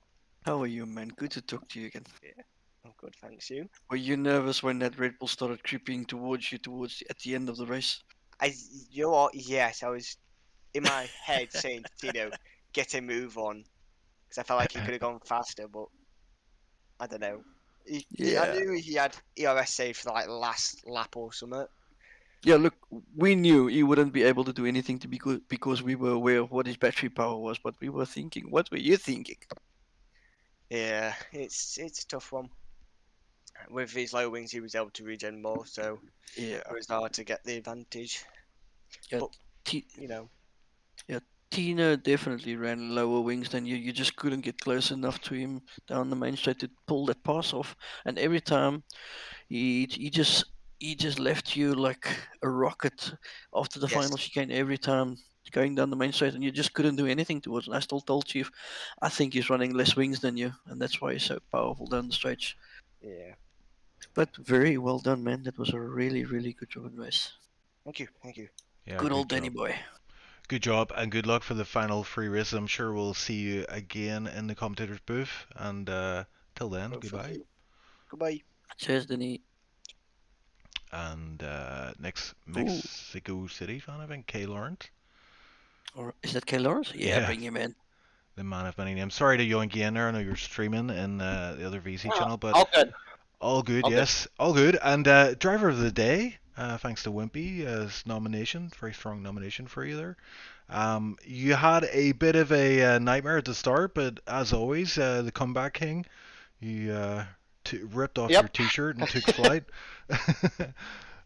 How are you, man? Good to talk to you again. I'm good, thanks you. Were you nervous when that Red Bull started creeping towards you at the end of the race? You know what? Yes, I was in my head saying to Tino, get a move on, because I felt like he could have gone faster, but I don't know. I Yeah. knew he had ERS saved for like last lap or something. Yeah, look, we knew he wouldn't be able to do anything to be good because we were aware of what his battery power was, but we were thinking, what were you thinking? Yeah, it's a tough one. With his low wings, he was able to regen more, so Yeah. it was hard to get the advantage. Yeah, But T- you know, Tina definitely ran lower wings than you. You just couldn't get close enough to him down the main straight to pull that pass off. And every time he just left you like a rocket after the yes, final chicane every time going down the main straight, and you just couldn't do anything towards. And I still told Chief, I think he's running less wings than you, and that's why he's so powerful down the stretch. yeah. But very well done, man. That was a really, really good driven race. Thank you, thank you. Yeah, Good good old Danny job. boy. Good job, and good luck for the final three races. I'm sure we'll see you again in the commentators booth. And till then, goodbye. Hopefully. Goodbye. Cheers, Danny. And next Ooh. Mexico City fan, I think, K Lawrence. Or is that K Lawrence? Yeah, Yeah. bring him in. The man of many names. Sorry to yoink you in there. I know you're streaming in the other VC channel, but All good. all good, All good. yes, all good. And driver of the day, thanks to Wimpy, nomination, very strong nomination for you there. You had a bit of a nightmare at the start, but as always, the comeback king. You ripped off your Yep. T-shirt and took flight.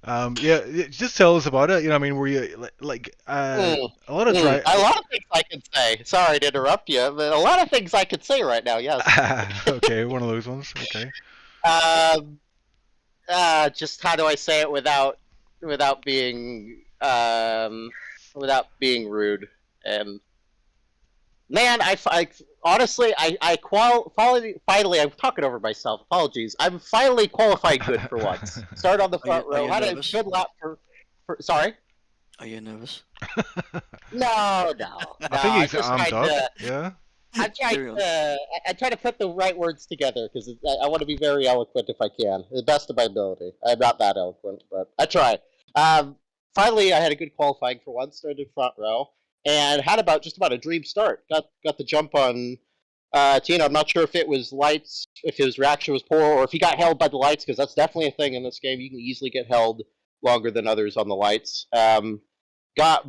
Yeah, just tell us about it. You know, I mean, were you like a lot of A lot of things I could say. Sorry to interrupt you, but a lot of things I could say right now. Yes. Okay, one of those ones. Okay. Just how do I say it without being rude? And man, I honestly finally I'm talking over myself. Apologies. I'm finally qualified good for once. Start on the front Are you row. Had a nervous? good lap for. Sorry. Are you nervous? No. I think he's just amped tried up. to- Yeah. I try to put the right words together because I want to be very eloquent if I can, the best of my ability. I'm not that eloquent, but I try. Finally, I had a good qualifying for once. Started front row and had just about a dream start. Got the jump on Tina. I'm not sure if it was lights, if his reaction was poor, or if he got held by the lights because that's definitely a thing in this game. You can easily get held longer than others on the lights. Got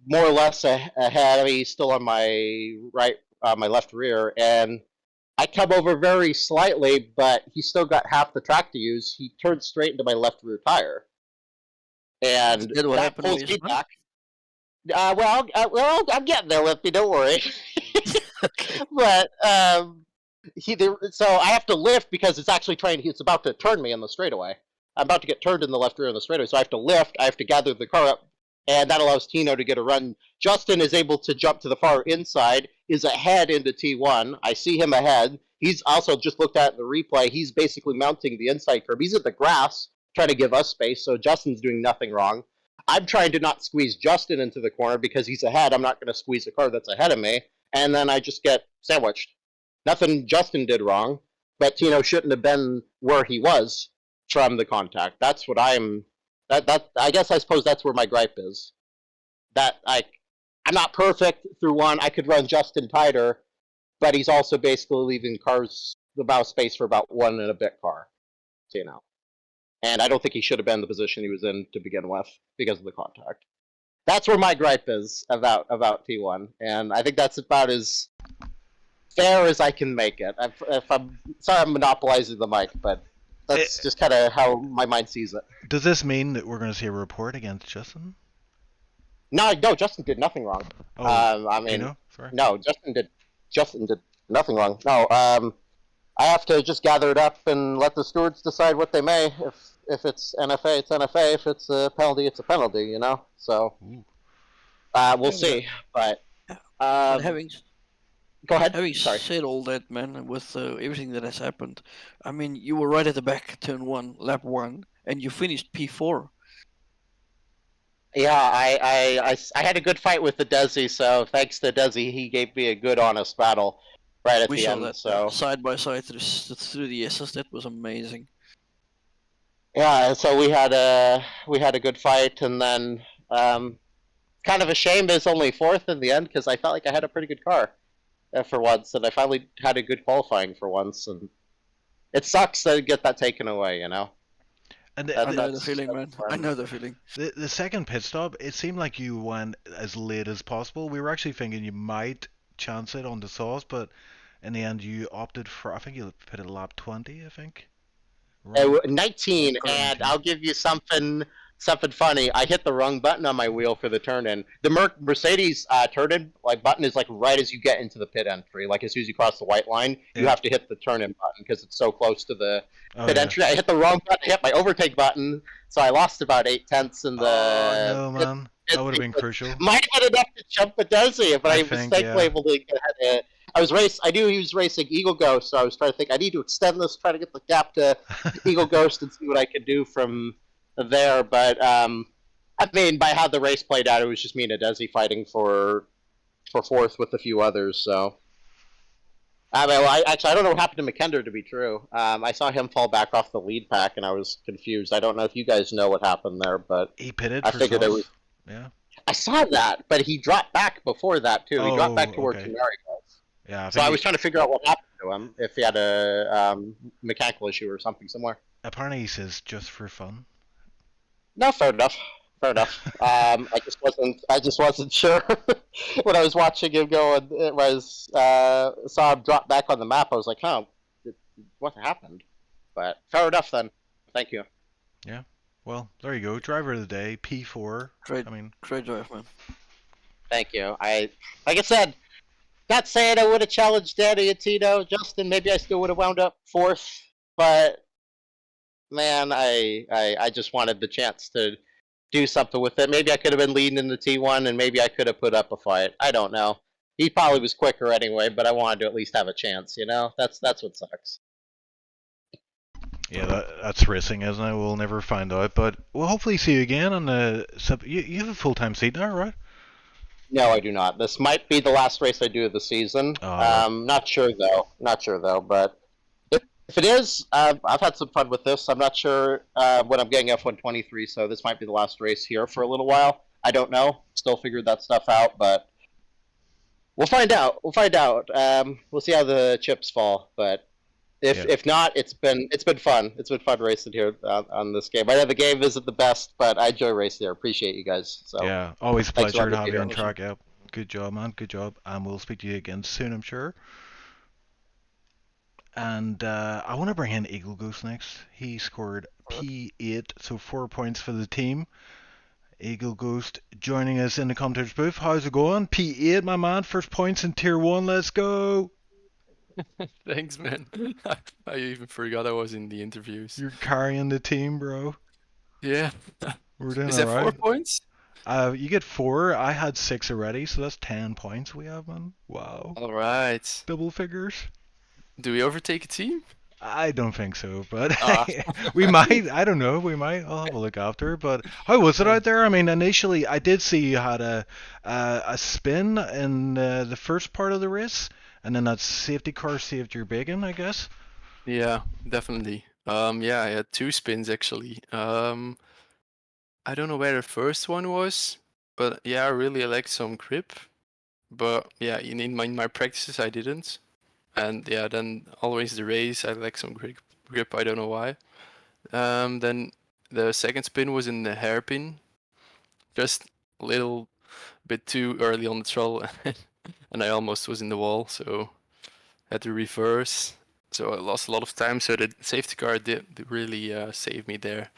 more or less ahead of me, still on my right. My left rear, and I come over very slightly, but he still got half the track to use. He turned straight into my left rear tire, and Is that what happened pulls when me you spun? back. Well, I'm getting there, Lippy. Don't worry. But so I have to lift because it's actually trying. It's about to turn me in the straightaway. I'm about to get turned in the left rear in the straightaway, so I have to lift. I have to gather the car up, and that allows Tino to get a run. Justin is able to jump to the far inside, is ahead into T1. I see him ahead. He's also just looked at the replay. He's basically mounting the inside curb. He's at the grass, trying to give us space, so Justin's doing nothing wrong. I'm trying to not squeeze Justin into the corner because he's ahead. I'm not going to squeeze the car that's ahead of me, and then I just get sandwiched. Nothing Justin did wrong, but Tino shouldn't have been where he was from the contact. That's what I'm. I guess I suppose that's where my gripe is. That I'm not perfect through one. I could run Justin tighter, but he's also basically leaving cars about space for about one and a bit car. And I don't think he should have been in the position he was in to begin with because of the contact. That's where my gripe is about T1, and I think that's about as fair as I can make it. I'm sorry I'm monopolizing the mic, but that's just kind of how my mind sees it. Does this mean that we're going to see a report against Justin? No, Justin did nothing wrong. Oh, I mean, Tino? Sorry. no, Justin did Nothing wrong. No, I have to just gather it up and let the stewards decide what they may. If it's NFA, it's NFA. If it's a penalty, it's a penalty. You know. So Ooh. we'll Yeah, see. But but having go ahead. having Sorry. said all that, man, with everything that has happened, I mean, you were right at the back, turn 1, lap 1, and you finished P4. Yeah, I had a good fight with the Desi, so thanks to Desi, he gave me a good, honest battle right at We the saw end. that So side by side through the S's. That was amazing. yeah, so we had a good fight, and then kind of a shame it's only fourth in the end because I felt like I had a pretty good car for once, and I finally had a good qualifying for once, and it sucks to get that taken away, you know. And That- I know the that's- feeling, man. that's I fun. know the feeling. the second pit stop, it seemed like you went as late as possible. We were actually thinking you might chance it on the sauce, but in the end you opted for, I think you put it lap 20, I think. Right? 19, Or and 19. I'll give you something funny. I hit the wrong button on my wheel for the turn in. The Mercedes turn in button is like right as you get into the pit entry. Like as soon as you cross the white line, you Yeah. have to hit the turn in button because it's so close to the Oh, pit yeah. entry. I hit the wrong button. I hit my overtake button, so I lost about 8/10 in the. Oh, no, man. it- That would have been it- crucial. Might have been enough to jump a Desi, but I I was think, thankfully yeah. able to get ahead. I knew he was racing Eagle Ghost, so I was trying to think I need to extend this, try to get the gap to Eagle Ghost and see what I could do from there. But I mean, by how the race played out, it was just me and a Desi fighting for fourth with a few others. So I mean, well, I don't know what happened to McKender to be true. I saw him fall back off the lead pack, and I was confused. I don't know if you guys know what happened there, but He pitted I for figured it sauce. was. Yeah. I saw that, but he dropped back before that too. He dropped back to where okay. Teneri was. Yeah, So I was trying to figure out what happened to him, if he had a mechanical issue or something somewhere. apparently he says just for fun. No, fair enough. Fair enough. I just wasn't sure when I was watching him go, and it was saw him drop back on the map. I was like, huh, what happened? But fair enough then. Thank you. Well, there you go. Driver of the day, P4. Great, I mean, great drive, man. Thank you. Like I said, not saying I would have challenged Danny and Tino, Justin. Maybe I still would have wound up fourth, but man, I just wanted the chance to do something with it. Maybe I could have been leading in the T1, and maybe I could have put up a fight. I don't know. He probably was quicker anyway, but I wanted to at least have a chance. You know, that's what sucks. yeah, that's racing, isn't it? We'll never find out, but we'll hopefully see you again on the. You have a full-time seat now, right? No, I do not. This might be the last race I do of the season. Oh. Not sure though. Not sure though. But if it is, I've had some fun with this. I'm not sure when I'm getting F123, so this might be the last race here for a little while. I don't know. Still figured that stuff out, but we'll find out. We'll find out. We'll see how the chips fall. But if not, it's been fun. It's been fun racing here on this game. I know the game isn't the best, but I enjoy racing here. Appreciate you guys. So Yeah, always a Thanks for pleasure to letting have me you be on here. track. Yep. Good job, man. Good job. And we'll speak to you again soon, I'm sure. And I want to bring in Eagle Goose next. He scored P8, so 4 points for the team. Eagle Ghost joining us in the commentators booth. How's it going? P8, my man. First points in Tier 1. Let's go. Thanks, man. I even forgot I was in the interviews. You're carrying the team, bro. Yeah. We're doing Is that 4 alright. points? You get 4. I had 6 already, so that's 10 points we have, man. Wow. All right. Double figures. Do we overtake a team? I don't think so, but Ah. we might. I don't know. We might. I'll have a look after. But how was it out there? I mean, initially, I did see you had a spin in the first part of the race, and then that safety car saved your bacon, I guess. Yeah, definitely. Yeah, I had 2 spins actually. I don't know where the first one was, but yeah, I really like some grip. But yeah, in my practices I didn't. And yeah, then always the race I like some grip. I don't know why. Then the second spin was in the hairpin, just a little bit too early on the throttle, and I almost was in the wall, so had to reverse. So I lost a lot of time. So the safety car did really save me there,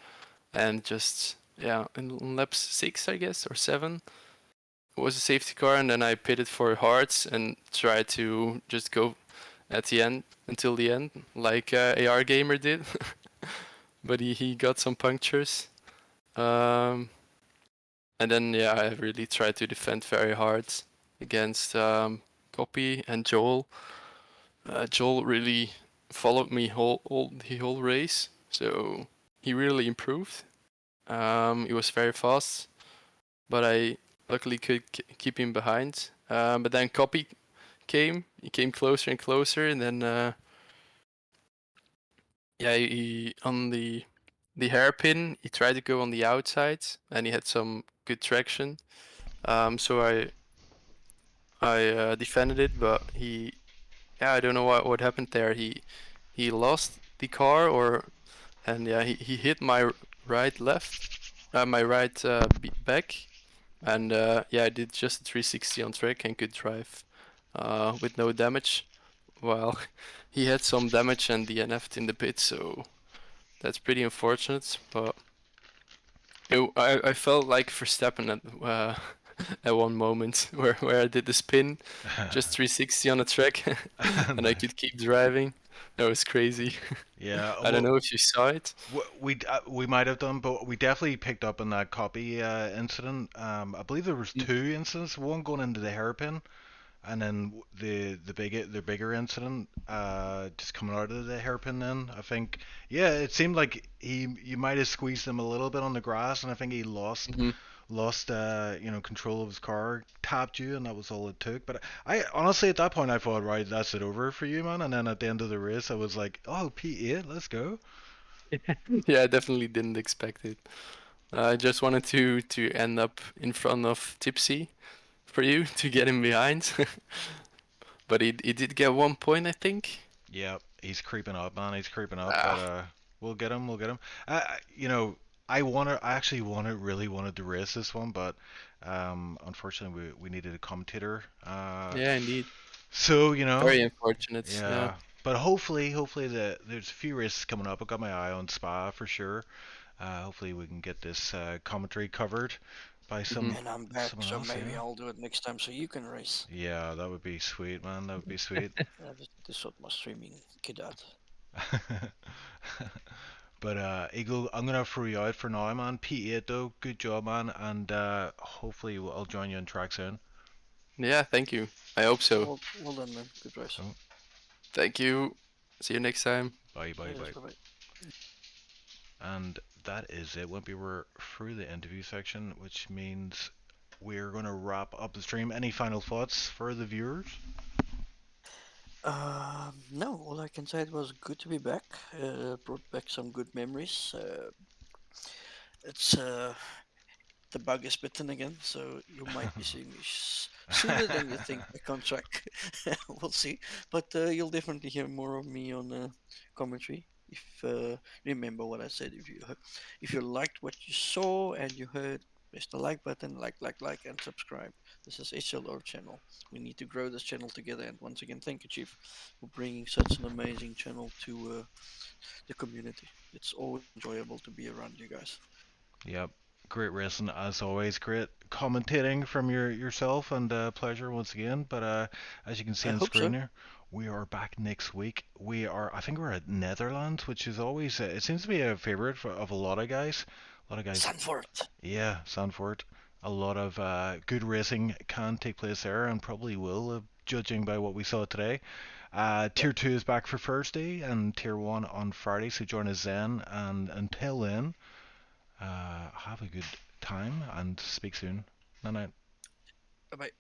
and just yeah, in laps 6 I guess or 7. It was a safety car, and then I pitted for hards and tried to just go at the end, until the end, like AR Gamer did. But he got some punctures. And then yeah, I really tried to defend very hard against Copy and Joel. Joel really followed me the whole race, so he really improved. He was very fast, but I luckily could keep him behind. But then Copy came. He came closer and closer, and then yeah, he on the hairpin, he tried to go on the outside, and he had some good traction. So I defended it, but I don't know what happened there. He lost the car, and yeah, he hit my my right back, and yeah, I did just a 360 on track and could drive with no damage. Well, he had some damage and DNF'd in the pit, so that's pretty unfortunate. But I felt like Verstappen at one moment where I did the spin, just 360 on the track, and I could keep driving. That was crazy. Yeah, I don't know if you saw it. we might have done, but we definitely picked up on that Copy incident. I believe there was two incidents. One going into the hairpin, and then the bigger incident just coming out of the hairpin. Then I think, yeah, it seemed like you might have squeezed him a little bit on the grass, and I think he lost Mhm. control of his car, tapped you, and that was all it took. But I honestly, at that point, I thought, right, that's it over for you, man. And then at the end of the race, I was like, oh, P8, let's go. Yeah, I definitely didn't expect it. I just wanted to end up in front of Tipsy for you to get him behind. But he did get 1 point, I think. Yeah, he's creeping up, man. He's creeping up, Ah. but we'll get him. We'll get him. I actually really wanted to race this one, but unfortunately, we needed a commentator. Yeah, indeed. So Very unfortunate. yeah. But hopefully, there's a few races coming up. I've got my eye on Spa for sure. Hopefully, we can get this commentary covered by And I'm back, someone so else. maybe Yeah. I'll do it next time so you can race. Yeah, that would be sweet, man. That would be sweet. Dit is wat mijn streaming kidad. But Eagle, I'm gonna throw you out for now, man. P8 though, good job, man, and hopefully I'll join you on track soon. Yeah, thank you. I hope so. Well done, man. Good race. Oh. Thank you. See you next time. Bye, bye, bye. Bye-bye. And that is it. We're through the interview section, which means we're gonna wrap up the stream. Any final thoughts for the viewers? No, all I can say, it was good to be back. Brought back some good memories. It's the bug is bitten again, so you might be seeing me sooner than you think back on track. We'll see, but you'll definitely hear more of me on commentary. If remember what I said, if you liked what you saw and you heard, press the like button, like, and subscribe. This is SLR channel. We need to grow this channel together. And once again, thank you, Chief, for bringing such an amazing channel to the community. It's always enjoyable to be around you guys. Yep. Great racing as always. Great commentating from yourself, and pleasure once again. But as you can see I on hope screen so. here, we are back next week. I think we're at Netherlands, which is always it seems to be a favorite of a lot of guys. A lot of guys. Sanford. Yeah, Sanford. A lot of good racing can take place there, and probably will, judging by what we saw today. Tier 2 is back for Thursday, and Tier 1 on Friday, so join us then. And until then, have a good time, and speak soon. Night night. Bye bye.